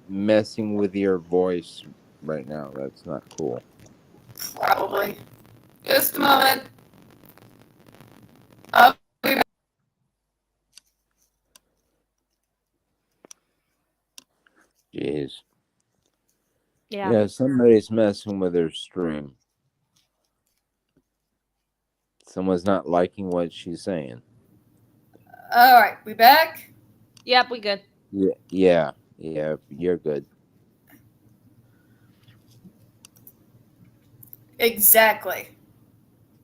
S3: messing with your voice right now. That's not cool.
S1: Probably. Just a moment. I'll be back.
S3: Jeez.
S2: Yeah.
S3: Yeah, somebody's messing with their stream. Someone's not liking what she's saying.
S1: Alright, we back?
S2: Yep, we good.
S3: Yeah, you're good.
S1: Exactly.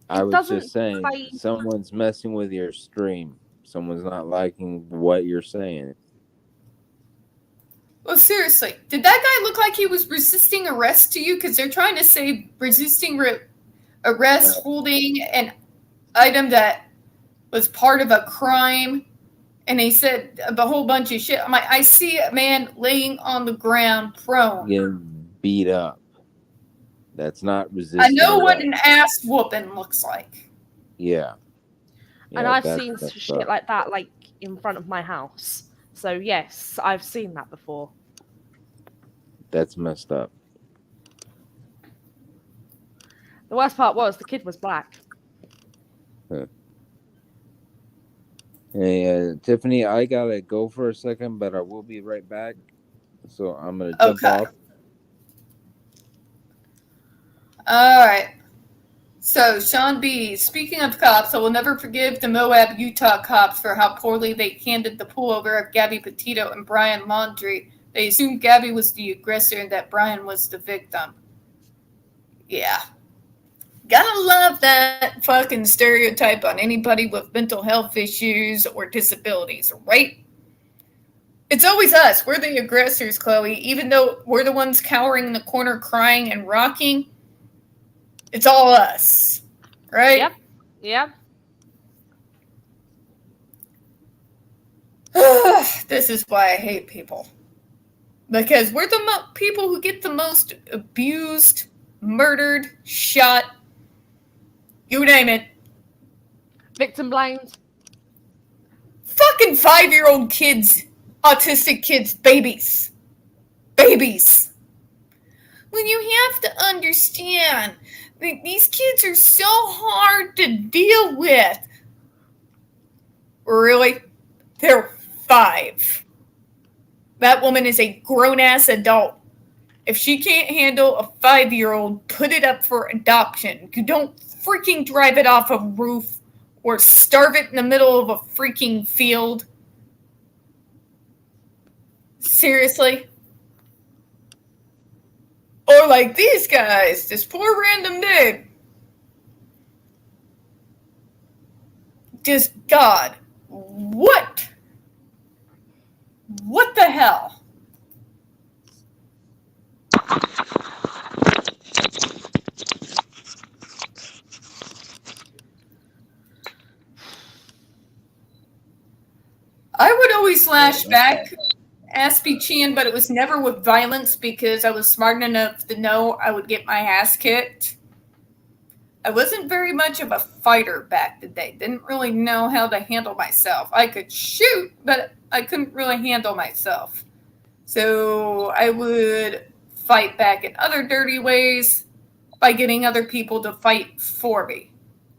S3: I was
S2: doesn't
S3: just saying,
S2: say-
S3: someone's messing with your stream. Someone's not liking what you're saying.
S1: Well, seriously, did that guy look like he was resisting arrest to you? Because they're trying to say resisting arrest, holding an item that was part of a crime. And he said a whole bunch of shit. I'm like, I see a man laying on the ground prone.
S3: Getting beat up. That's not resisting.
S1: I know what
S3: arrest.
S1: an ass whooping looks like.
S3: Yeah.
S2: And
S3: Yeah,
S2: I've
S3: that's
S2: seen
S3: messed
S2: shit
S3: up.
S2: like that, like, in front of my house. So, yes, I've seen that before.
S3: That's messed up.
S2: The worst part was the kid was black.
S3: Hey, Tiffany, I gotta go for a second, but I will be right back. So I'm gonna jump
S1: Okay.
S3: off.
S1: All right. So, Sean B., speaking of cops, I will never forgive the Moab, Utah cops for how poorly they handled the pullover of Gabby Petito and Brian Laundrie. They assumed Gabby was the aggressor and that Brian was the victim. Yeah. Gotta love that fucking stereotype on anybody with mental health issues or disabilities, right? It's always us. We're the aggressors, Chloe. Even though we're the ones cowering in the corner crying and rocking, it's all us, right?
S2: Yep.
S1: This is why I hate people. Because we're the people who get the most abused, murdered, shot, you name it.
S2: Victim blamed.
S1: Fucking 5-year-old kids, autistic kids, babies. Babies. When you have to understand that these kids are so hard to deal with. Really? They're 5. That woman is a grown-ass adult. If she can't handle a 5-year-old, put it up for adoption. You don't freaking drive it off a roof or starve it in the middle of a freaking field. Seriously? Or like these guys, this poor random dude. Just God, what? What the hell? I would always slash back Aspie Chan, but it was never with violence because I was smart enough to know I would get my ass kicked. I wasn't very much of a fighter back in the day. Didn't really know how to handle myself. I could shoot, but I couldn't really handle myself. So I would fight back in other dirty ways by getting other people to fight for me.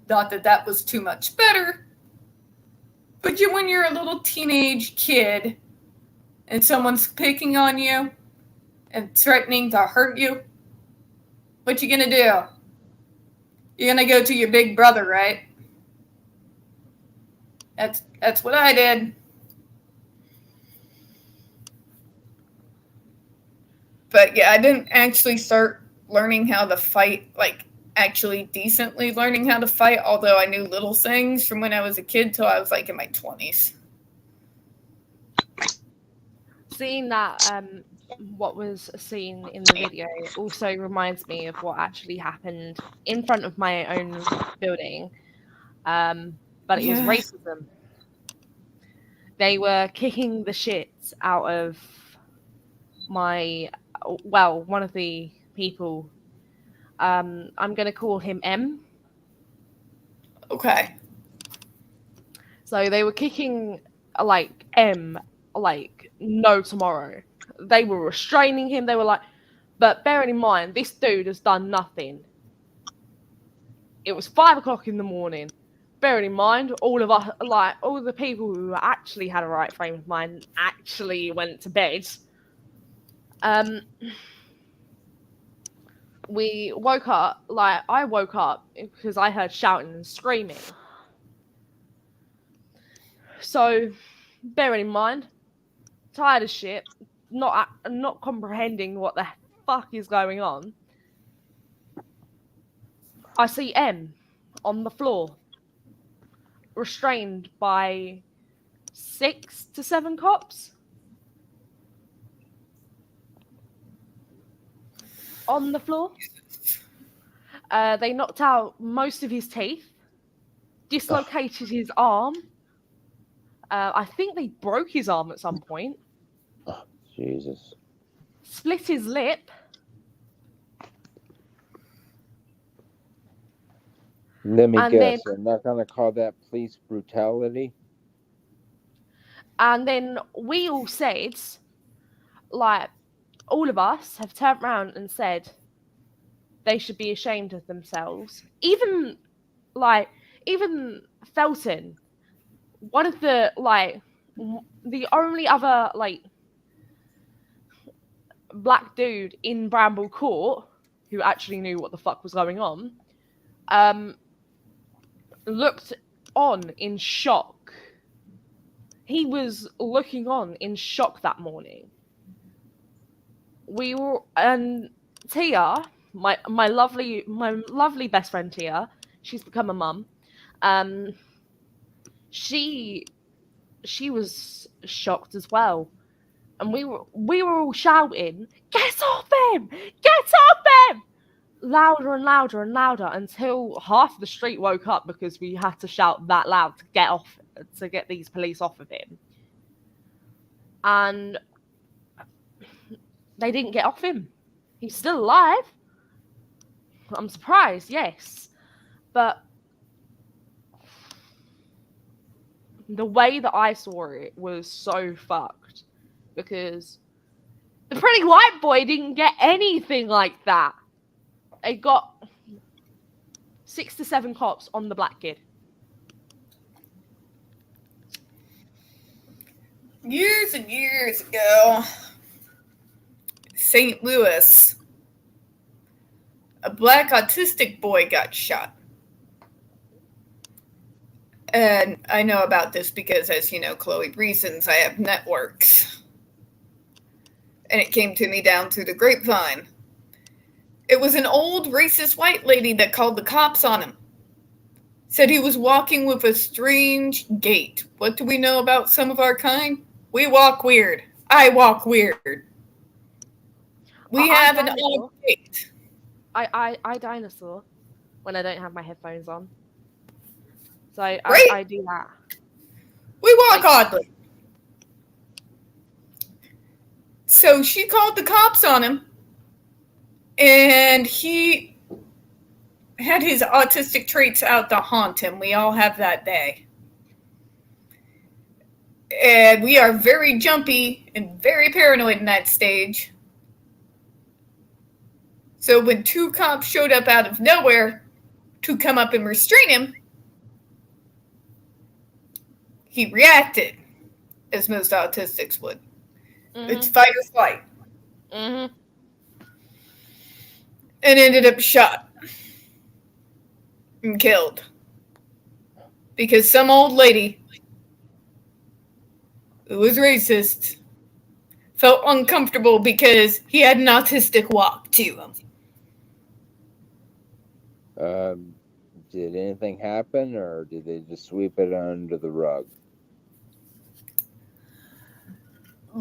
S1: Not that that was too much better. But when you're a little teenage kid and someone's picking on you and threatening to hurt you, what you gonna do? You're gonna go to your big brother, right? That's what I did. But yeah, I didn't actually start learning how to fight, like actually decently learning how to fight, although I knew little things from when I was a kid till I was like in my 20s.
S2: seeing that what was seen in the video also reminds me of what actually happened in front of my own building. But it was racism. They were kicking the shit out of one of the people. I'm going to call him M.
S1: Okay.
S2: So they were kicking like M like no tomorrow. They were restraining him. They were like, but bearing in mind, this dude has done nothing. It was 5 o'clock in the morning. Bearing in mind, all of us, like all the people who actually had a right frame of mind, actually went to bed. We woke up, like I woke up because I heard shouting and screaming. So, bearing in mind, tired as shit, not comprehending what the fuck is going on, I see M on the floor, restrained by 6 to 7 cops. On the floor. They knocked out most of his teeth, dislocated his arm. I think they broke his arm at some point.
S3: Oh, Jesus.
S2: Split his lip.
S3: Let me
S2: And
S3: guess,
S2: then-
S3: I'm not going to call that police brutality?
S2: And then we all said, like, all of us have turned around and said they should be ashamed of themselves. Even Felton, one of the, like, the only other, like, black dude in Bramble Court who actually knew what the fuck was going on, looked on in shock. He was looking on in shock that morning. We were, and Tia, my lovely best friend Tia, she's become a mum. She was shocked as well, and we were all shouting, "Get off him! Get off him!" Louder and louder and louder until half the street woke up because we had to shout that loud to get these police off of him. And they didn't get off him. He's still alive. I'm surprised, yes. But the way that I saw it was so fucked because the pretty white boy didn't get anything like that. They got 6 to 7 cops on the black kid.
S1: Years and years ago, St. Louis, a black autistic boy got shot. And I know about this because, as you know, Chloe reasons, I have networks. And it came to me down through the grapevine. It was an old racist white lady that called the cops on him. Said he was walking with a strange gait. What do we know about some of our kind? We walk weird. I walk weird. We have an odd gait.
S2: I dinosaur when I don't have my headphones on. So I do that.
S1: We walk oddly. So she called the cops on him, and he had his autistic traits out to haunt him. We all have that day. And we are very jumpy and very paranoid in that stage. So when 2 cops showed up out of nowhere to come up and restrain him, he reacted as most autistics would.
S2: Mm-hmm.
S1: It's fight or flight.
S2: Mm-hmm.
S1: And ended up shot and killed. Because some old lady who was racist felt uncomfortable because he had an autistic walk to him.
S3: Did anything happen, or did they just sweep it under the rug?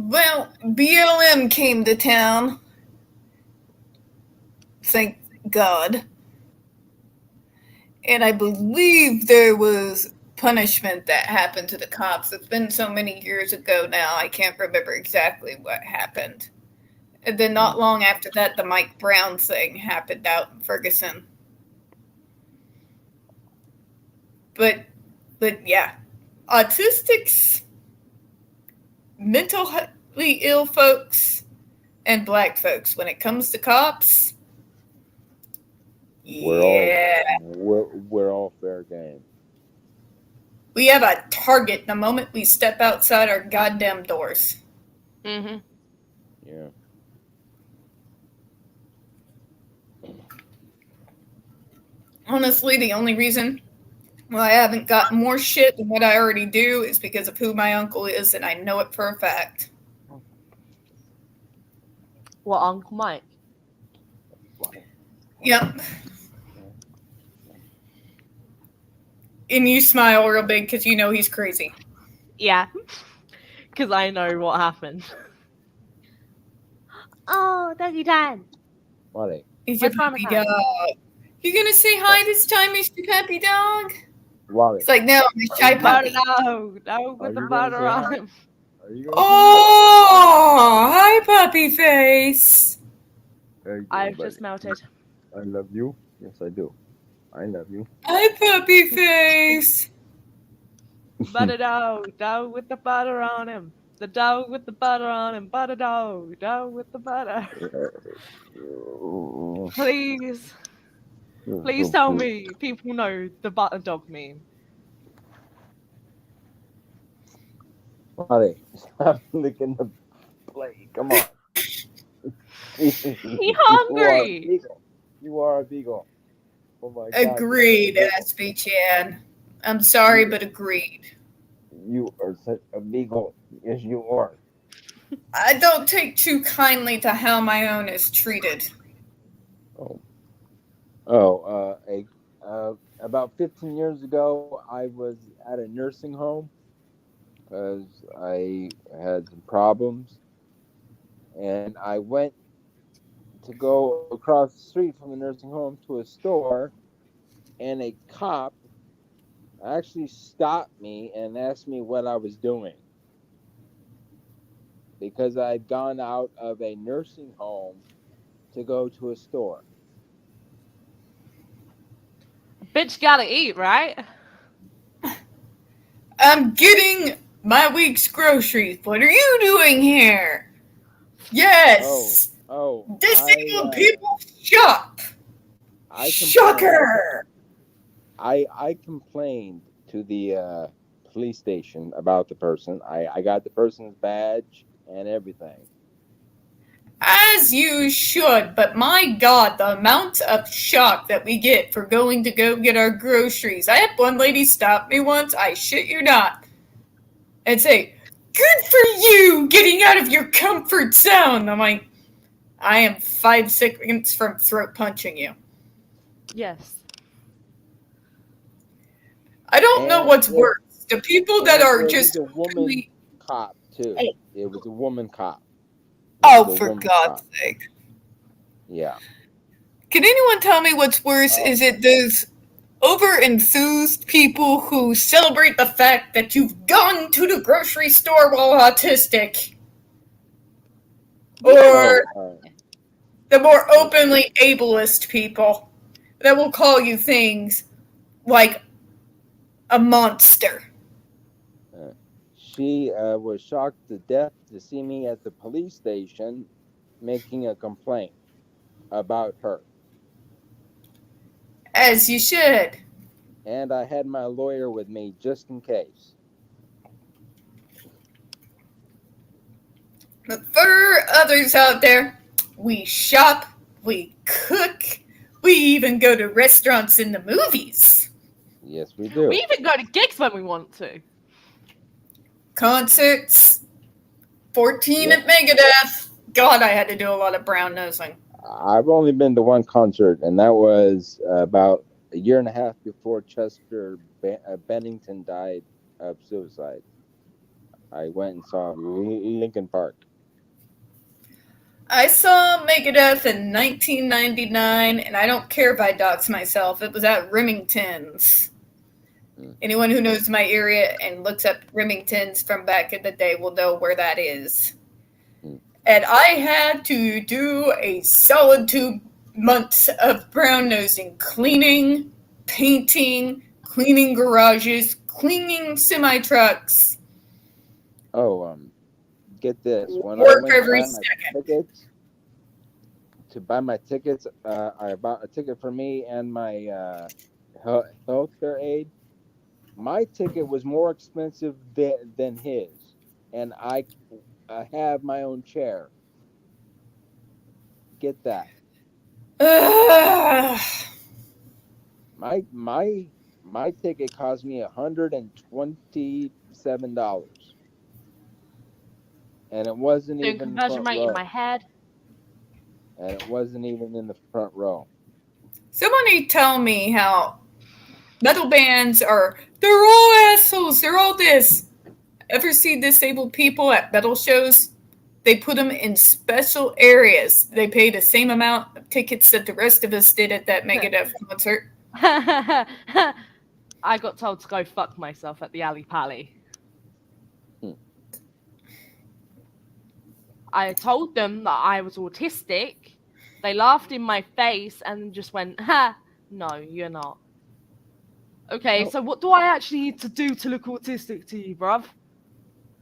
S1: Well, BLM came to town. Thank God. And I believe there was punishment that happened to the cops. It's been so many years ago now, I can't remember exactly what happened. And then not long after that, the Mike Brown thing happened out in Ferguson. But yeah, autistics, mentally ill folks, and black folks. When it comes to cops,
S3: We're all fair game.
S1: we have a target the moment we step outside our goddamn doors.
S2: Mm-hmm.
S3: Yeah.
S1: Honestly, the only reason why I haven't got more shit than what I already do is because of who my uncle is, and I know it for a fact.
S2: What, Uncle Mike?
S1: Yep. And you smile real big because you know he's crazy.
S2: Yeah. Because I know what happened. Oh, Doggy Dan.
S3: What?
S1: He's your puppy dog. You gonna say hi this time, Mr. Puppy Dog?
S3: Wally.
S1: It's like, no, I'm a shy puppy.
S2: No, with the butter on him.
S1: Oh, hi, puppy face.
S2: I've just melted.
S3: I love you. Yes, I do. I love you.
S1: Hi, puppy face.
S2: Butter dog with the butter on him. The dog with the butter on him. Butter dog with the butter. Please tell me people know the butter dog meme.
S3: Wally, stop licking the plate. Come on.
S2: He's hungry.
S3: You are a beagle. Oh my God.
S1: Agreed, SB Chan. I'm sorry, but agreed.
S3: You are such a beagle. Yes, you are.
S1: I don't take too kindly to how my own is treated.
S3: About 15 years ago, I was at a nursing home because I had some problems, and I went to go across the street from the nursing home to a store, and a cop actually stopped me and asked me what I was doing because I'd gone out of a nursing home to go to a store.
S2: Bitch gotta eat, right?
S1: I'm getting my week's groceries. What are you doing here? Yes. Disabled people shop. Shocker.
S3: I complained to the police station about the person. I got the person's badge and everything.
S1: As you should, but my God, the amount of shock that we get for going to go get our groceries. I had one lady stop me once, I shit you not, and say, "Good for you, getting out of your comfort zone." I'm like, I am 5 seconds from throat punching you.
S2: Yes.
S1: I don't know what's worse. The people that are just
S3: a woman cop too. It was a woman cop.
S1: Oh, for God's sake.
S3: Yeah.
S1: Can anyone tell me what's worse? Is it those over-enthused people who celebrate the fact that you've gone to the grocery store while autistic? Or the more openly ableist people that will call you things like a monster?
S3: She was shocked to death to see me at the police station making a complaint about her.
S1: As you should.
S3: And I had my lawyer with me just in case.
S1: But for others out there, we shop, we cook, we even go to restaurants and the movies.
S3: Yes, we do.
S2: We even go to gigs when we want to.
S1: Concerts, 14 at Megadeth. God, I had to do a lot of brown nosing.
S3: I've only been to one concert, and that was about a year and a half before Chester Bennington died of suicide. I went and saw Linkin Park.
S1: I saw Megadeth in 1999, and I don't care if I dox myself. It was at Remington's. Anyone who knows my area and looks up Remington's from back in the day will know where that is. And I had to do a solid 2 months of brown nosing, cleaning, painting, cleaning garages, cleaning semi-trucks.
S3: Oh, get this. When
S1: Work
S3: I went
S1: every
S3: to buy
S1: second.
S3: my tickets, I bought a ticket for me and my healthcare aide. My ticket was more expensive than his, and I have my own chair. Get that. My ticket cost me $127, and it wasn't
S2: Doing
S3: even
S2: conversion
S3: front
S2: rate in
S3: row.
S2: my head.
S3: And it wasn't even in the front row.
S1: Somebody tell me how metal bands they're all assholes, they're all this. Ever see disabled people at metal shows? They put them in special areas. They pay the same amount of tickets that the rest of us did at that Megadeth concert.
S2: I got told to go fuck myself at the Ali Pally. I told them that I was autistic. They laughed in my face and just went, ha, no, you're not. Okay, so what do I actually need to do to look autistic to you, bruv?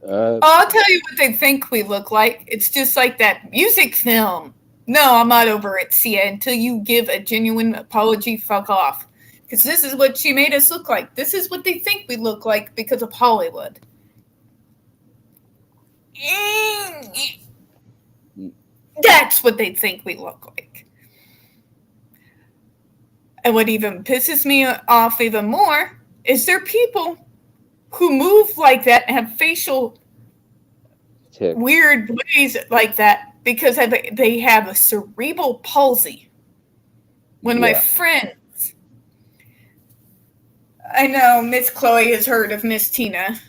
S1: I'll tell you what they think we look like. It's just like that music film. No, I'm not over it, Sia, until you give a genuine apology, fuck off. Because this is what she made us look like. This is what they think we look like because of Hollywood. That's what they think we look like. And what even pisses me off even more is there are people who move like that and have facial weird ways like that because they have a cerebral palsy. One of my friends, I know Miss Chloe has heard of Miss Tina.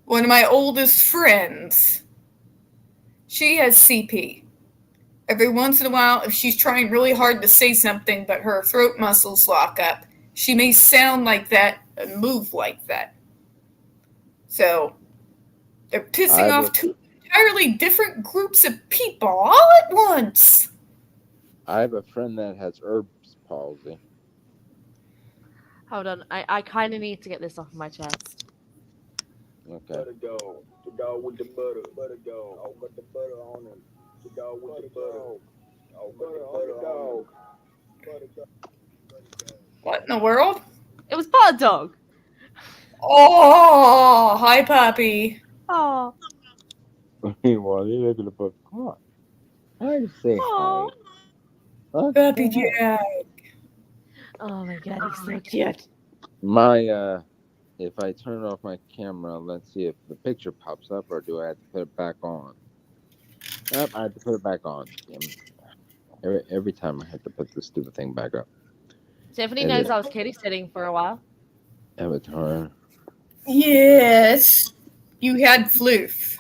S1: One of my oldest friends, she has CP. Every once in a while, if she's trying really hard to say something but her throat muscles lock up, she may sound like that and move like that. So, they're pissing off two entirely different groups of people all at once.
S3: I have a friend that has Erb's palsy.
S2: Hold on, I kind of need to get this off my chest.
S3: Okay.
S5: Butter go. The dog with the butter. Butter go. Oh, got the butter on it. The dog with the butter. Oh, butter on the dog. Butter go.
S1: What in the world?
S2: It was Butter Dog.
S1: Oh, hi, puppy.
S2: Oh.
S3: Well, you're looking at the book. Come on. I say hi.
S1: Puppy Jack.
S2: Oh my god, he's so cute.
S3: My if I turn off my camera, let's see if the picture pops up, or do I have to put it back on? Yep, I have to put it back on. Every time I have to put this stupid thing back up.
S2: Tiffany knows I was kitty sitting for a while.
S3: Avatar.
S1: Yes. You had floof.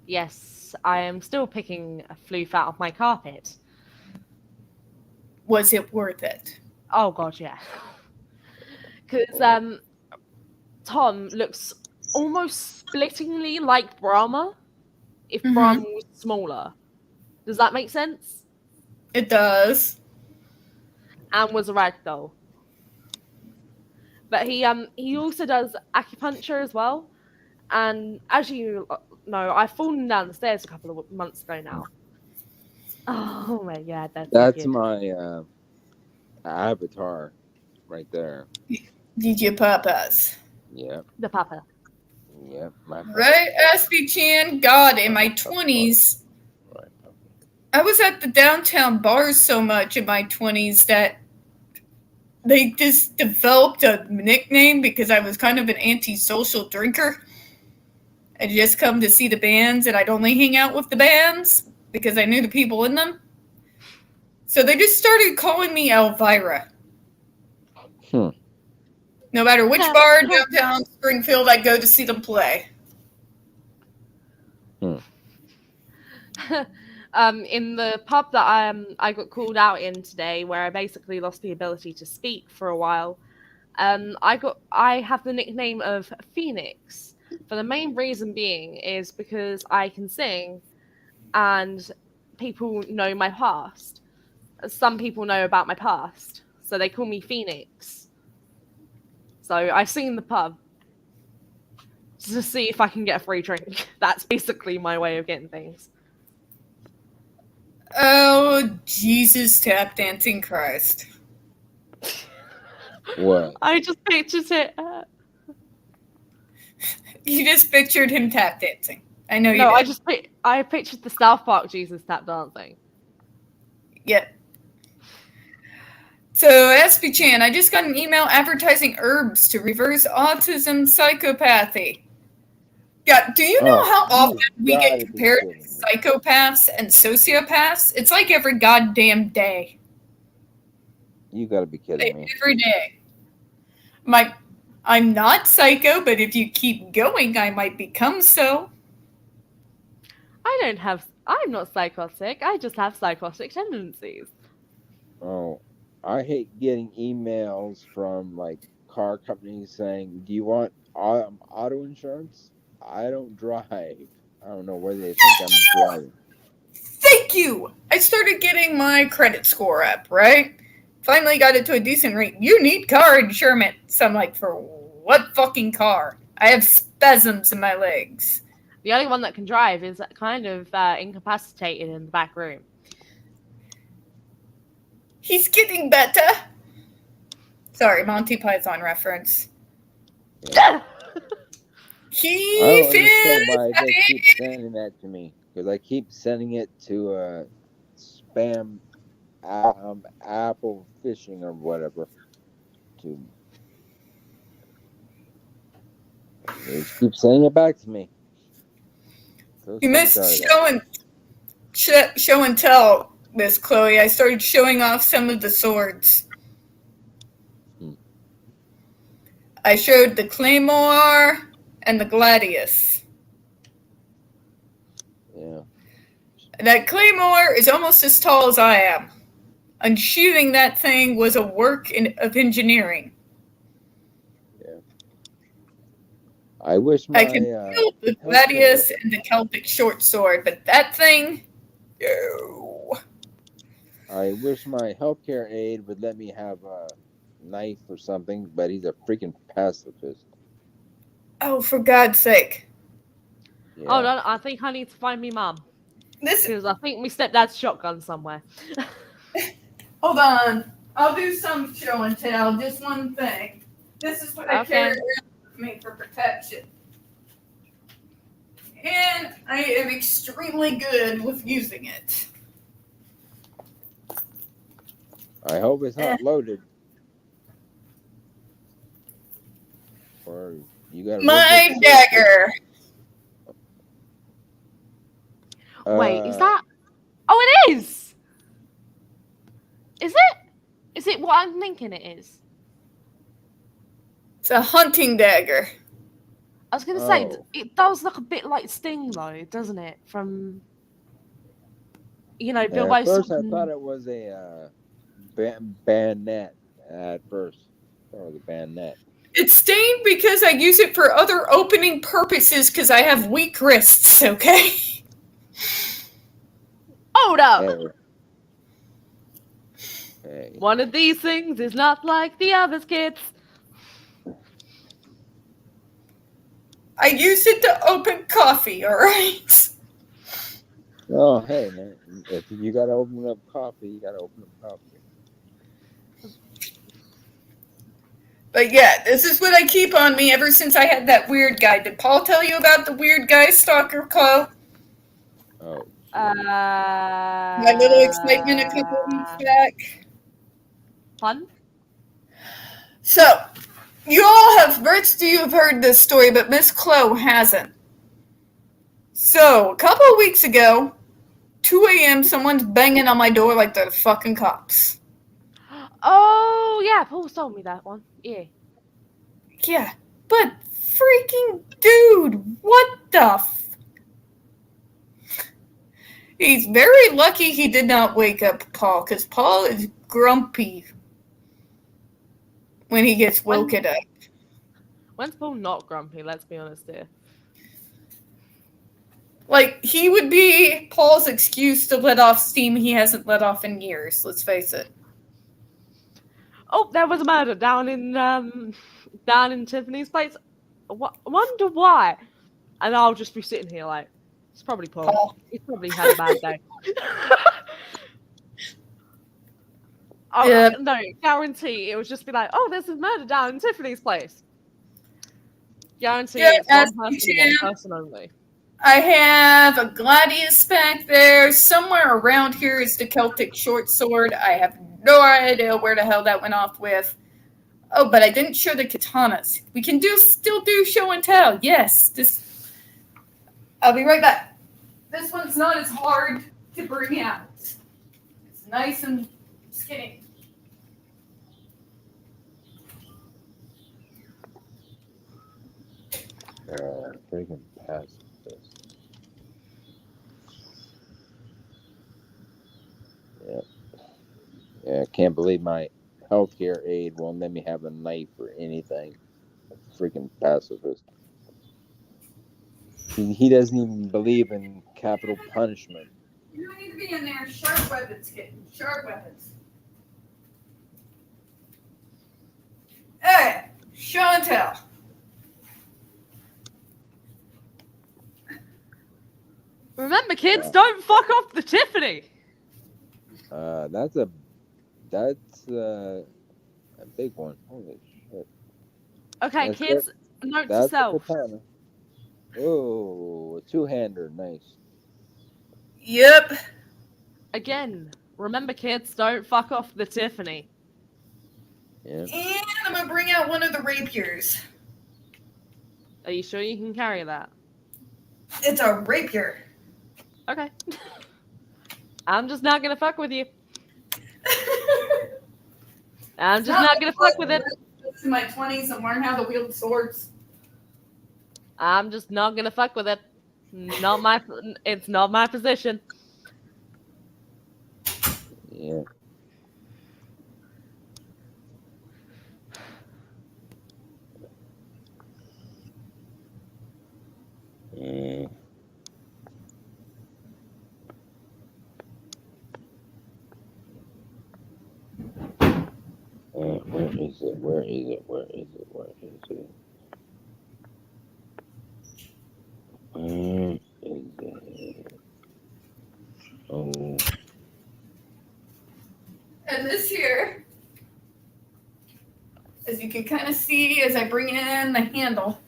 S2: Yes, I am still picking a floof out of my carpet.
S1: Was it worth it?
S2: Oh god, yeah. Because Tom looks almost splittingly like Brahma if Brahma was smaller. Does that make sense?
S1: It does.
S2: And was a ragdoll. But he also does acupuncture as well. And as you know, I've fallen down the stairs a couple of months ago now. Oh my god,
S3: that's my avatar right there.
S1: DJ Papas.
S3: Yep.
S2: The papa.
S3: Yep.
S1: Right, Aspie Chan. God, in my 20s, I was at the downtown bars so much in my 20s that they just developed a nickname because I was kind of an antisocial drinker. I'd just come to see the bands, and I'd only hang out with the bands because I knew the people in them. So they just started calling me Elvira. No matter which bar downtown Springfield I'd go to see them play.
S2: In the pub that I got called out in today, where I basically lost the ability to speak for a while. I have the nickname of Phoenix. For the main reason being is because I can sing, and people know my past. Some people know about my past, so they call me Phoenix. So I sing in the pub to see if I can get a free drink. That's basically my way of getting things.
S1: Oh, Jesus, tap dancing Christ.
S3: What?
S2: I just pictured it.
S1: You just pictured him tap dancing. I know you
S2: No,
S1: did.
S2: I pictured the South Park Jesus tap dancing.
S1: Yeah. So, SB Chan, I just got an email advertising herbs to reverse autism psychopathy. Yeah, do you know how often we get compared to psychopaths and sociopaths? It's like every goddamn day.
S3: You gotta be kidding me.
S1: Every day. I'm not psycho, but if you keep going, I might become so.
S2: I'm not psychotic. I just have psychotic tendencies.
S3: Oh, I hate getting emails from like car companies saying, "Do you want auto insurance?" I don't drive. I don't know where they think I'm driving.
S1: Thank you! I started getting my credit score up, right? Finally got it to a decent rate. You need car insurance. I'm like, for what fucking car? I have spasms in my legs.
S2: The only one that can drive is kind of incapacitated in the back room.
S1: He's getting better. Sorry, Monty Python reference.
S3: Yeah.
S1: He
S3: I don't understand
S1: feels
S3: why they keep sending that to me, because I keep sending it to spam Apple phishing or whatever. They just keep sending it back to me.
S1: You missed show and tell, Miss Chloe. I started showing off some of the swords. I showed the Claymore and the Gladius.
S3: Yeah.
S1: That Claymore is almost as tall as I am. Unsheathing that thing was a work of engineering.
S3: Yeah. I wish my
S1: I can build the Gladius and the Celtic short sword, but that thing, no.
S3: I wish my healthcare aide would let me have a knife or something, but he's a freaking pacifist.
S1: Oh, for God's sake.
S3: Yeah.
S2: Oh, no, I think I need to find me mum. Because I think my stepdad's shotgun somewhere.
S1: Hold on. I'll do some show and tell. Just one thing. This is what I carry around with me for protection. And I am extremely good with using it.
S3: I hope it's not loaded. Or you got
S1: my dagger.
S2: Wait, is that? Oh, it is. Is it? Is it what I'm thinking it is?
S1: It's a hunting dagger.
S2: I was going to say, it does look a bit like Sting, though, doesn't it? From, Bilbo.
S3: At first, I thought it was a bayonet at first. I thought it was a bayonet.
S1: It's stained because I use it for other opening purposes because I have weak wrists, okay?
S2: Hold up!
S3: Hey.
S2: One of these things is not like the others, kids.
S1: I use it to open coffee, alright?
S3: Oh, hey, man. If you got to open up coffee, you got to open up coffee.
S1: But yeah, this is what I keep on me ever since I had that weird guy. Did Paul tell you about the weird guy stalker, Chloe?
S3: Oh.
S1: My little excitement a couple weeks back.
S2: Fun?
S1: So, you all have, most of you have heard this story, but Miss Chloe hasn't. So, a couple of weeks ago, 2 a.m., someone's banging on my door like they're the fucking cops.
S2: Oh, yeah, Paul told me that one. Yeah.
S1: Yeah, but freaking dude, what the He's very lucky he did not wake up Paul, because Paul is grumpy when he gets woken up.
S2: When's Paul not grumpy? Let's be honest here.
S1: Like, he would be Paul's excuse to let off steam he hasn't let off in years, let's face it.
S2: Oh, there was a murder down in Tiffany's place. Wonder why? And I'll just be sitting here like, it's probably Paul. He's probably had a bad day. Oh,
S1: Yeah.
S2: no, guarantee it would just be like, oh, there's a murder down in Tiffany's place. Guarantee it's one person only.
S1: I have a gladius back there. Somewhere around here is the Celtic short sword. I have no idea where the hell that went off with. Oh, but I didn't show the katanas. We can still do show and tell. Yes. I'll be right back. This one's not as hard to bring out. It's nice and skinny.
S3: Freaking pass this. Yeah, I can't believe my healthcare aide won't let me have a knife or anything. Freaking pacifist. He doesn't even believe in capital punishment.
S1: You don't need to be in there. Sharp weapons, kitten. Sharp weapons. Hey, show and tell.
S2: Remember, kids, don't fuck off the Tiffany.
S3: That's a big one. Holy shit.
S2: Okay,
S3: That's
S2: kids, note to
S3: That's
S2: self.
S3: Oh, a two-hander, nice.
S1: Yep.
S2: Again, remember, kids, don't fuck off the Tiffany.
S3: Yeah.
S1: And I'm going to bring out one of the rapiers.
S2: Are you sure you can carry that?
S1: It's a rapier.
S2: Okay. I'm just not gonna fuck with you. I'm just not gonna fuck with it.
S1: In my 20s and learn how to wield swords.
S2: I'm just not gonna fuck with it. It's not my position.
S3: Yeah. Yeah. Where is it? Where is it? Where is it? Where is it? Where is it? Oh.
S1: And this here, as you can kind of see as I bring in the handle,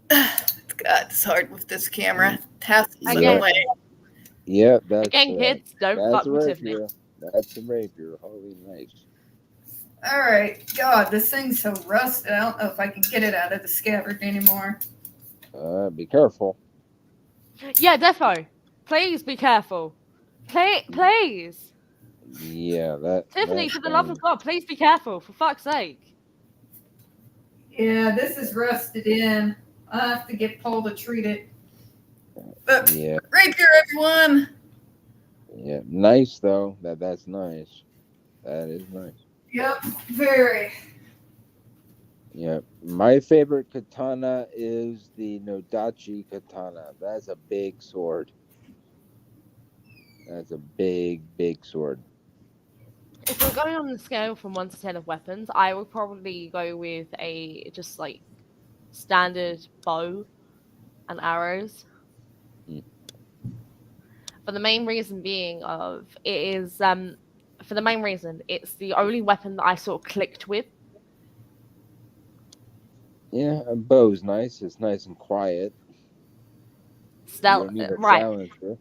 S1: God, it's hard with this camera. Tasks in the way.
S3: Yeah, that's
S2: Again, kids, don't fuck with Tiffany.
S3: That's a rapier. Holy nice.
S1: All right. God, this thing's so rusted. I don't know if I can get it out of the scabbard anymore.
S3: Be careful.
S2: Yeah, defo. Please be careful. Please.
S3: Yeah, that.
S2: Tiffany, for the love of God, please be careful. For fuck's sake.
S1: Yeah, this is rusted in. I'll have to get Paul to treat it. But
S3: Yeah.
S1: rapier, everyone.
S3: Yeah, nice though. That's nice. That is nice.
S1: Yep, very.
S3: Yeah, my favorite katana is the Nodachi katana. That's a big sword. That's a big sword.
S2: If we're going on the scale from 1 to 10 of weapons, I would probably go with a just like standard bow and arrows. For the main reason being it's the only weapon that I sort of clicked with.
S3: Yeah, a bow's nice. It's nice and quiet. You don't need a
S2: Right.
S3: silencer.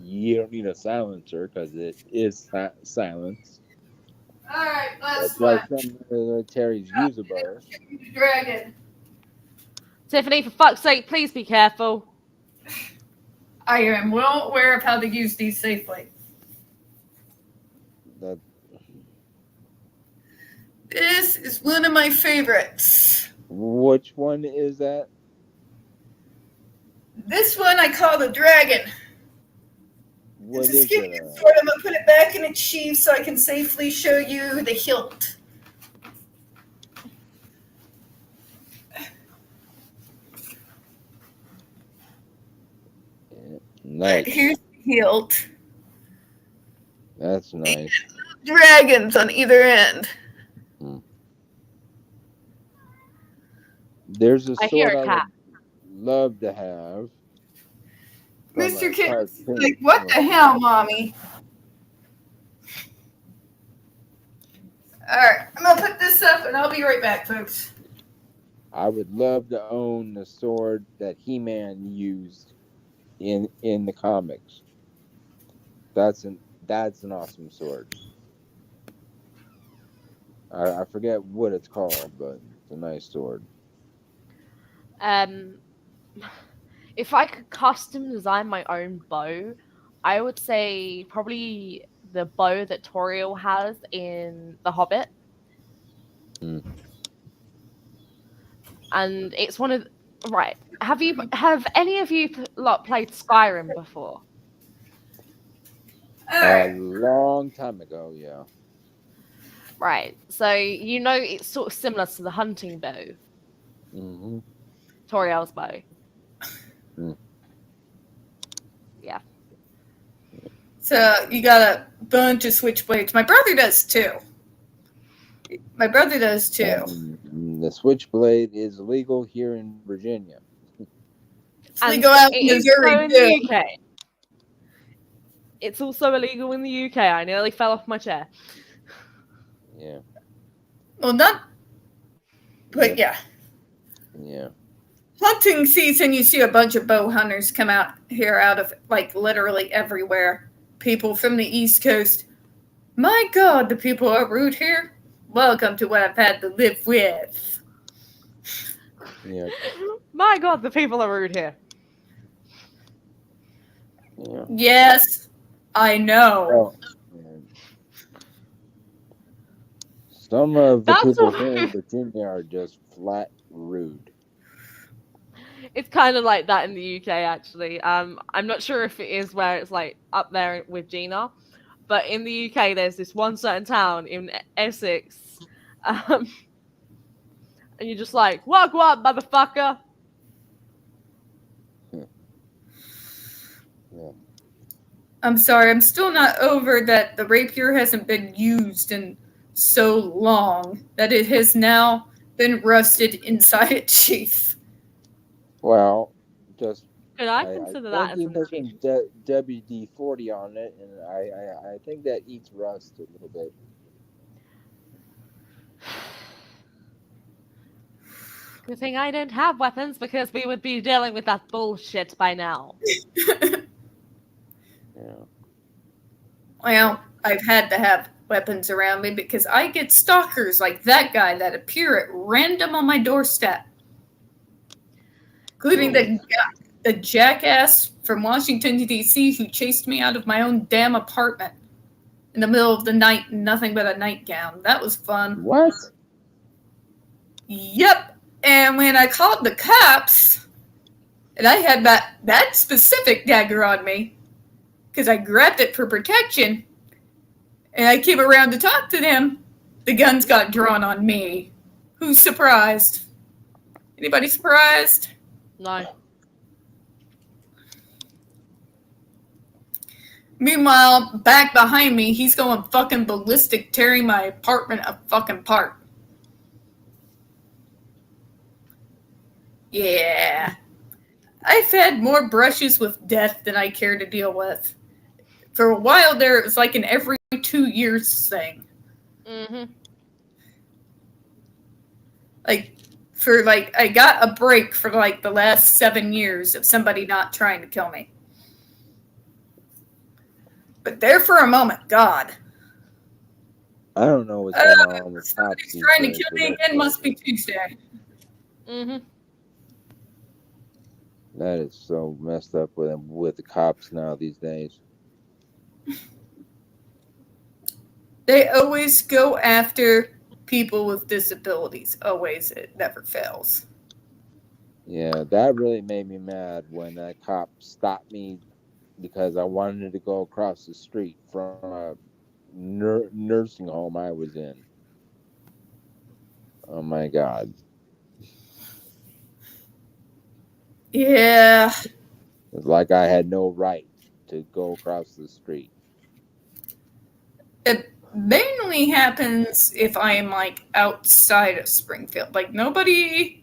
S3: You don't need a silencer because it is silence.
S1: All right, last
S3: That's why
S1: one.
S3: some militaries use a bow.
S1: Dragon.
S2: Tiffany, for fuck's sake, please be careful.
S1: I am well aware of how to use these safely. This is one of my favorites.
S3: Which one is that?
S1: This one I call the dragon.
S3: What
S1: It's a
S3: is
S1: skinny
S3: it?
S1: sword. I'm gonna put it back in its sheath so I can safely show you the hilt.
S3: Nice.
S1: Here's the hilt.
S3: That's nice.
S1: Dragons on either end.
S3: There's a
S2: I hear
S3: sword
S2: a
S3: I
S2: cat.
S3: would love to have. from a
S1: Mr. Kitten's
S3: cartoon.
S1: like, what the hell, mommy? Alright, I'm gonna put this up and I'll be right back, folks.
S3: I would love to own the sword that He-Man used in the comics. That's an awesome sword. I forget what it's called, but it's a nice sword.
S2: If I could custom design my own bow, I would say probably the bow that Toriel has in The Hobbit. And it's one of right. Have any of you lot played Skyrim before?
S3: A long time ago, yeah.
S2: Right. So you know it's sort of similar to the hunting bow.
S3: Mm-hmm.
S2: Toriel's bow.
S3: Mm.
S2: Yeah.
S1: So you got a bunch of switchblades. My brother does too.
S3: The switchblade is legal here in Virginia.
S1: It's legal out in Missouri too.
S2: The UK. It's also illegal in the UK. I nearly fell off my chair.
S3: Yeah.
S1: Well, not. But yeah.
S3: Yeah.
S1: Hunting season, you see a bunch of bow hunters come out here out of like literally everywhere. People from the East Coast. My God, the people are rude here. Welcome to what I've had to live with.
S3: Yeah.
S2: My God, the people are rude here.
S3: Yeah.
S1: Yes, I know.
S3: Oh, some of the
S2: That's
S3: people
S2: what-
S3: here in Virginia are just flat rude.
S2: It's kind of like that in the UK, actually. I'm not sure if it is where it's like up there with Gina, but in the UK, there's this one certain town in Essex, and you're just like, "What, motherfucker?"
S3: Yeah.
S1: I'm sorry, I'm still not over that the rapier hasn't been used in so long that it has now been rusted inside its sheath.
S3: Well, just
S2: Could I consider that as
S3: you
S2: an
S3: put some
S2: achievement?
S3: WD-40 on it, and I think that eats rust a little bit.
S2: Good thing I don't have weapons because we would be dealing with that bullshit by now.
S3: Yeah.
S1: Well, I've had to have weapons around me because I get stalkers like that guy that appear at random on my doorstep, including the jackass from Washington, D.C. who chased me out of my own damn apartment in the middle of the night in nothing but a nightgown. That was fun.
S3: What?
S1: Yep. And when I called the cops, and I had that specific dagger on me, because I grabbed it for protection, and I came around to talk to them, the guns got drawn on me. Who's surprised? Anybody surprised?
S2: No.
S1: Meanwhile, back behind me, he's going fucking ballistic, tearing my apartment apart. Yeah. I've had more brushes with death than I care to deal with. For a while there, it was like an every 2 years thing.
S2: Mm-hmm.
S1: I got a break for like the last 7 years of somebody not trying to kill me. But there for a moment, God.
S3: I don't know what's going on with
S1: Somebody's
S3: cops.
S1: trying to kill me again, must be Tuesday.
S2: Mm-hmm.
S3: That is so messed up with the cops now these days.
S1: They always go after people with disabilities. Always. It never fails.
S3: Yeah, that really made me mad when that cop stopped me because I wanted to go across the street from a nursing home I was in. Oh my God.
S1: Yeah.
S3: It's like I had no right to go across the street.
S1: It mainly happens if I am like outside of Springfield. Like nobody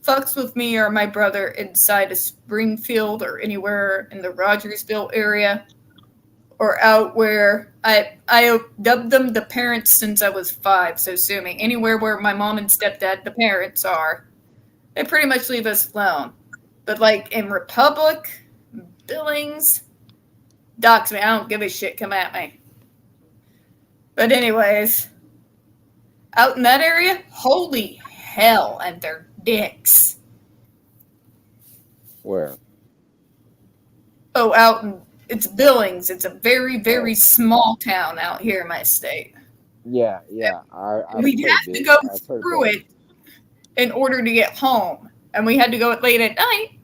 S1: fucks with me or my brother inside of Springfield or anywhere in the Rogersville area or out where I dubbed them the parents since I was 5. So sue me. Anywhere where my mom and stepdad, the parents, are, they pretty much leave us alone. But like in Republic, Billings, dox me. I don't give a shit. Come at me. But anyways, out in that area, holy hell, and they're dicks.
S3: Where?
S1: Oh, out in it's Billings. It's a very, very small town out here in my state.
S3: Yeah.
S1: We'd have to go through it in order to get home. And we had to go late at night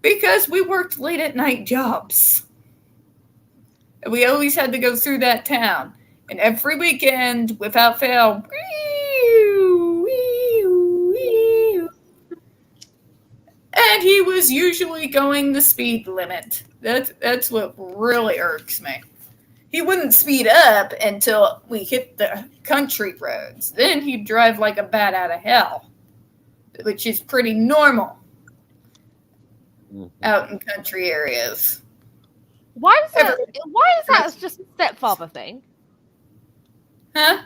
S1: because we worked late at night jobs. And we always had to go through that town. And every weekend, without fail, and he was usually going the speed limit. That's what really irks me. He wouldn't speed up until we hit the country roads. Then he'd drive like a bat out of hell, which is pretty normal out in country areas.
S2: Why is that just a stepfather thing?
S1: Huh?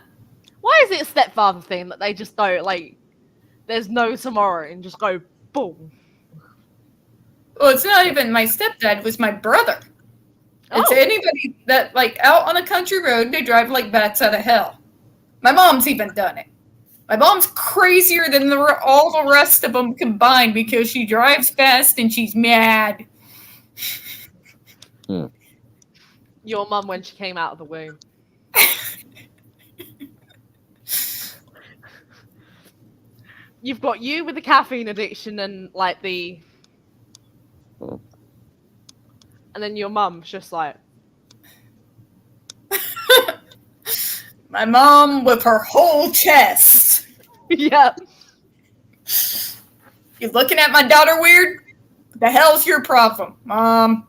S2: Why is it a stepfather thing that they just don't like? There's no tomorrow and just go boom.
S1: Well, it's not even my stepdad. It was my brother. It's anybody that like out on a country road. They drive like bats out of hell. My mom's even done it. My mom's crazier than all the rest of them combined because she drives fast and she's mad.
S2: Your mum when she came out of the womb. You've got you with the caffeine addiction and like the, and then your mum's just like.
S1: My mom with her whole chest.
S2: Yeah.
S1: You looking at my daughter weird? The hell's your problem, Mom?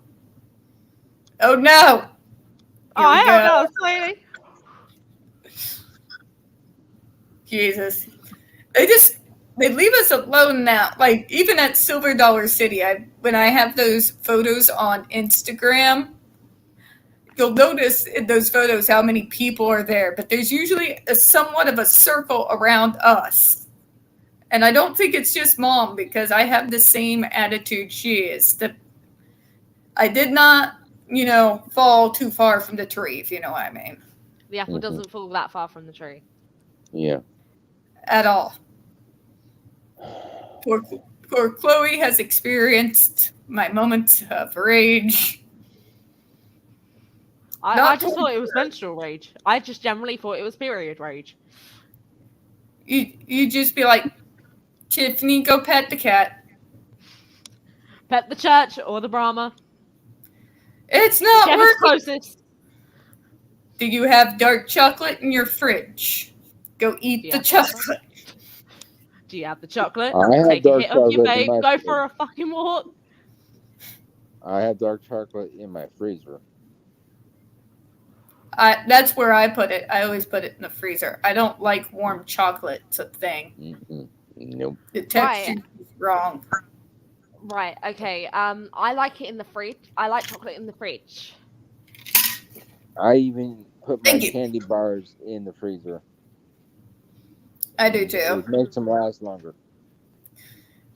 S1: Oh no.
S2: I don't know, sweetie.
S1: Jesus. They leave us alone now. Like even at Silver Dollar City, when I have those photos on Instagram, you'll notice in those photos how many people are there, but there's usually somewhat of a circle around us. And I don't think it's just Mom because I have the same attitude she is. That I did not, fall too far from the tree, if you know what I mean.
S2: The apple doesn't fall that far from the tree.
S3: Yeah.
S1: At all. Poor Chloe has experienced my moments of rage.
S2: I just thought it was menstrual rage. I just generally thought it was period rage.
S1: You just be like, Tiffany, go pet the cat.
S2: Pet the church or the Brahma.
S1: It's not
S2: Whichever's
S1: working.
S2: closest.
S1: Do you have dark chocolate in your fridge? Go eat the chocolate.
S2: Do you have the chocolate?
S3: I have
S2: Take a
S3: dark
S2: hit of your
S3: chocolate in
S2: babe.
S3: my
S2: Go for a fucking walk.
S3: I have dark chocolate in my freezer.
S1: That's where I put it. I always put it in the freezer. I don't like warm chocolate. It's a thing.
S3: Nope.
S1: The texture is wrong.
S2: Right, okay. I like it in the fridge. I like chocolate in the fridge.
S3: I even put my
S1: Thank you.
S3: candy bars in the freezer.
S1: I do too.
S3: It makes them last longer.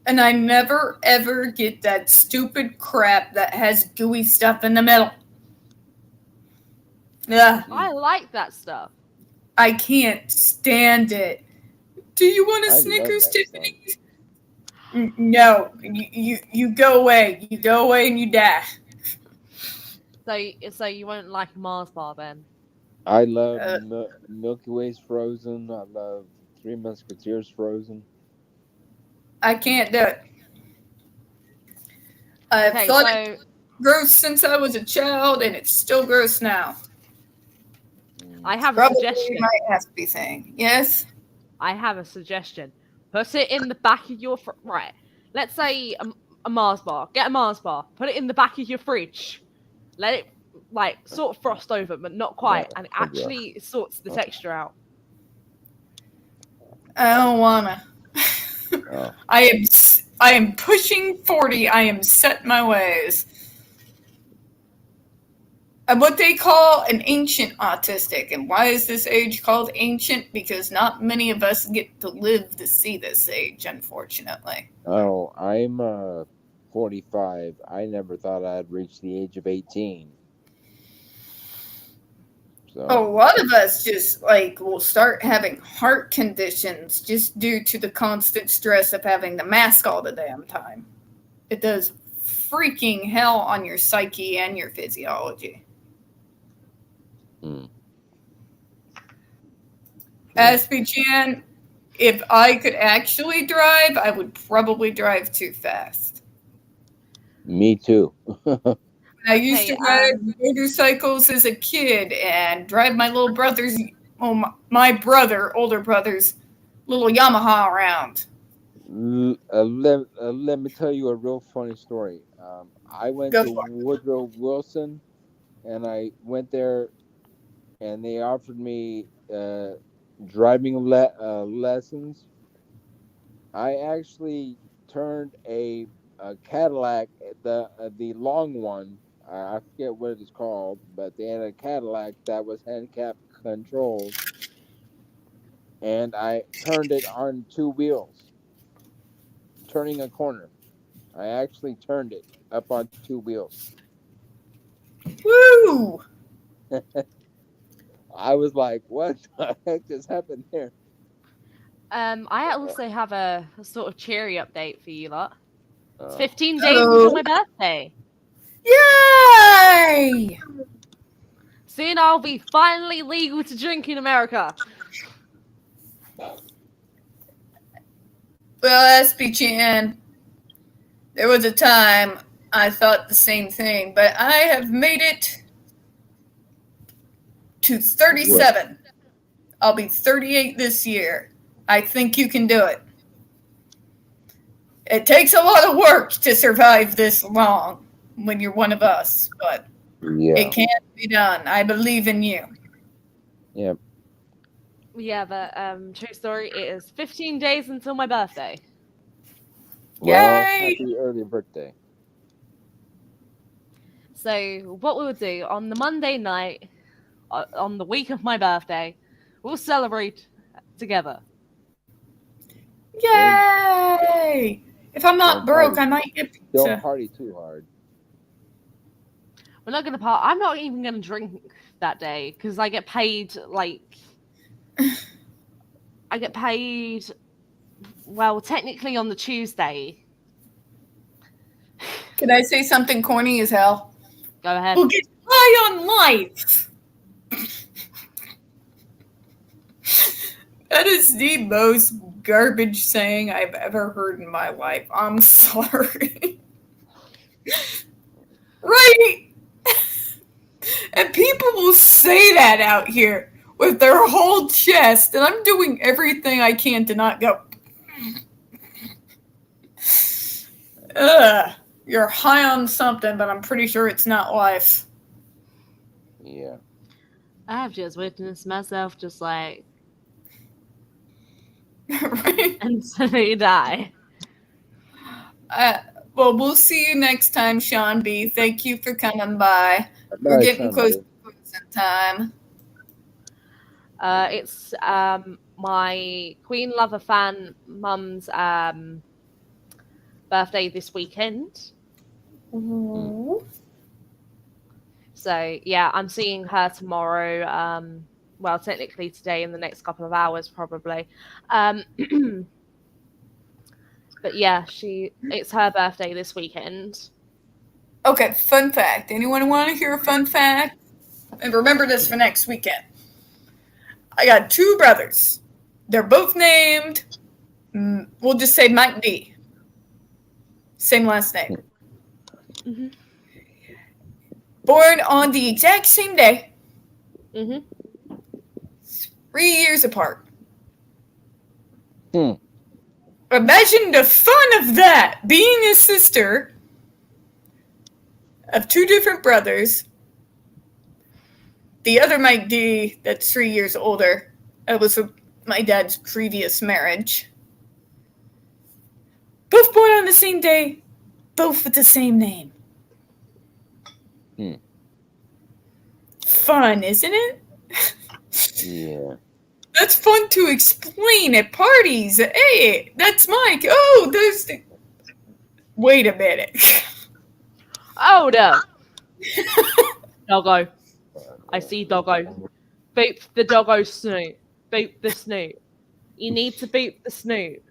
S1: And I never ever get that stupid crap that has gooey stuff in the middle. Yeah.
S2: I like that stuff.
S1: I can't stand it. Do you want a
S3: I love
S1: Snickers,
S3: that
S1: Tiffany? No. You go away. You go away and you die.
S2: So you won't like a Mars bar then?
S3: I love Milky Way's frozen. I love Three Musketeers frozen.
S1: I can't do it. I've
S2: Okay,
S1: thought
S2: so
S1: it gross since I was a child, and it's still gross now.
S2: I have a
S1: Probably
S2: suggestion.
S1: my Aspie thing. Yes?
S2: I have a suggestion. Put it in the back of your right. Let's say a Mars bar. Get a Mars bar. Put it in the back of your fridge. Let it like sort of frost over, but not quite, and it actually sorts the texture out.
S1: I don't wanna.
S3: Oh.
S1: I am pushing 40. I am set my ways. I'm what they call an ancient autistic. And why is this age called ancient? Because not many of us get to live to see this age, unfortunately.
S3: Oh, I'm 45. I never thought I'd reach the age of 18. So.
S1: A lot of us just will start having heart conditions just due to the constant stress of having the mask all the damn time. It does freaking hell on your psyche and your physiology. Aspie Chan, if I could actually drive, I would probably drive too fast.
S3: Me too.
S1: I used to ride motorcycles as a kid and drive my little brother's, my older brother's little Yamaha around.
S3: Let me tell you a real funny story. I went to Woodrow Wilson, and I went there, and they offered me driving lessons. I actually turned a Cadillac, the long one. I forget what it's called, but they had a Cadillac that was handicap controlled, and I turned it on 2 wheels, turning a corner. I actually turned it up on 2 wheels.
S1: Woo!
S3: I was like, what the heck just happened there?
S2: I also have a sort of cheery update for you lot. It's 15 days until my birthday.
S1: Yay!
S2: Soon I'll be finally legal to drink in America.
S1: Well, Aspie Chan, there was a time I thought the same thing, but I have made it to 37. What? I'll be 38 this year. I think you can do it. It takes a lot of work to survive this long when you're one of us, but it can be done. I believe in you.
S3: Yep.
S2: Yeah, but true story, it is 15 days until my birthday.
S3: Well,
S1: yay!
S3: Happy early birthday.
S2: So what we'll do on the Monday night, on the week of my birthday, we'll celebrate together.
S1: Yay! If I'm not broke, I might get pizza.
S3: Don't party too hard.
S2: We're not going to party. I'm not even going to drink that day because I get paid well, technically on the Tuesday.
S1: Can I say something corny as hell?
S2: Go ahead.
S1: We'll get high on life. That is the most garbage saying I've ever heard in my life. I'm sorry. Right? And people will say that out here with their whole chest, and I'm doing everything I can to not go. You're high on something, but I'm pretty sure it's not life.
S3: Yeah.
S2: I've just witnessed myself just like
S1: right?
S2: until you die.
S1: Well, we'll see you next time, Sean B. Thank you for coming by. We're getting close to closing time.
S2: It's my Queen Lover fan mum's birthday this weekend.
S1: Ooh.
S2: So yeah, I'm seeing her tomorrow. Well, technically today in the next couple of hours, probably. But yeah, it's her birthday this weekend.
S1: Okay, fun fact. Anyone want to hear a fun fact? And remember this for next weekend. I got 2 brothers. They're both named, we'll just say Mike D. Same last name.
S2: Mm-hmm.
S1: Born on the exact same day,
S2: Mm-hmm.
S1: 3 years apart.
S3: Hmm.
S1: Imagine the fun of that, being a sister of two different brothers. The other Mike D, that's 3 years older, was my dad's previous marriage. Both born on the same day, both with the same name.
S3: Hmm.
S1: Fun, isn't it?
S3: Yeah.
S1: That's fun to explain at parties. Hey, that's Mike. Oh, there's the... Wait a minute.
S2: Hold up. Doggo. I see Doggo. Beep the Doggo Snoop. Beep the Snoop. You need to beep the Snoop.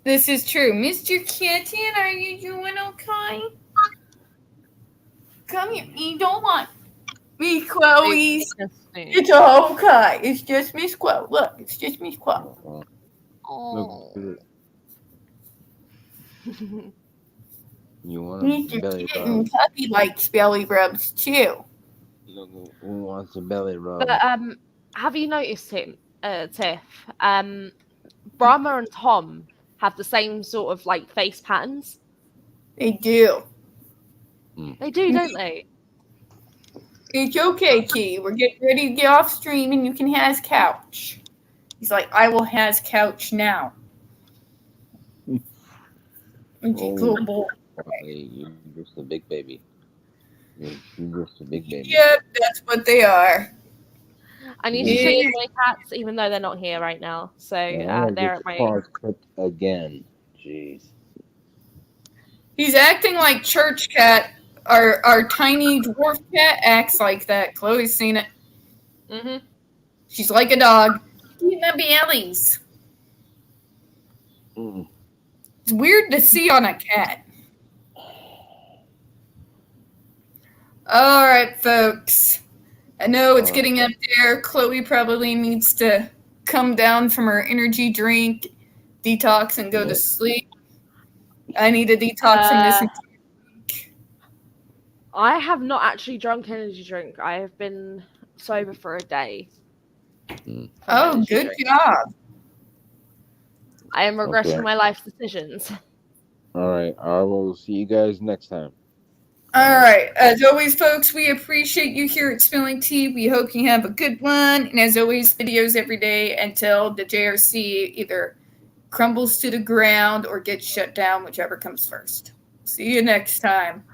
S1: This is true. Mr. Kitten, are you doing okay? Come here. You don't want me, Chloe.
S2: Beep the Snoop.
S1: It's okay. It's just Miss Quo. Look, it's just Miss Quo.
S2: Oh.
S3: You want a
S1: Mr.
S3: belly
S1: Kitten,
S3: rub?
S1: Puppy likes belly rubs too.
S3: Who wants a belly rub?
S2: But have you noticed him, Tiff? Brahma and Tom have the same sort of like face patterns.
S1: They do.
S2: They do, don't they?
S1: It's okay, Key. We're getting ready to get off stream and you can has couch. He's like, I will has couch now. Little boy.
S3: Hey, you're just a big baby. You're just a big baby.
S1: Yep, that's what they are.
S2: I need to show you my cats, even though they're not here right now. So they're at my.
S3: Paws clipped again. Jeez.
S1: He's acting like Church Cat. Our tiny dwarf cat acts like that. Chloe's seen it.
S2: Mm-hmm.
S1: She's like a dog. Eat my bellies.
S3: Mm.
S1: It's weird to see on a cat. All right, folks. I know it's getting up there. Chloe probably needs to come down from her energy drink, detox, and go to sleep. I need a detox from this.
S2: I have not actually drunk energy drink. I have been sober for a day.
S1: Oh, good job.
S2: I am regretting
S3: Okay.
S2: my life decisions.
S3: All right. I will see you guys next time.
S1: All right. As always, folks, we appreciate you here at Spilling Tea. We hope you have a good one. And as always, videos every day until the JRC either crumbles to the ground or gets shut down, whichever comes first. See you next time.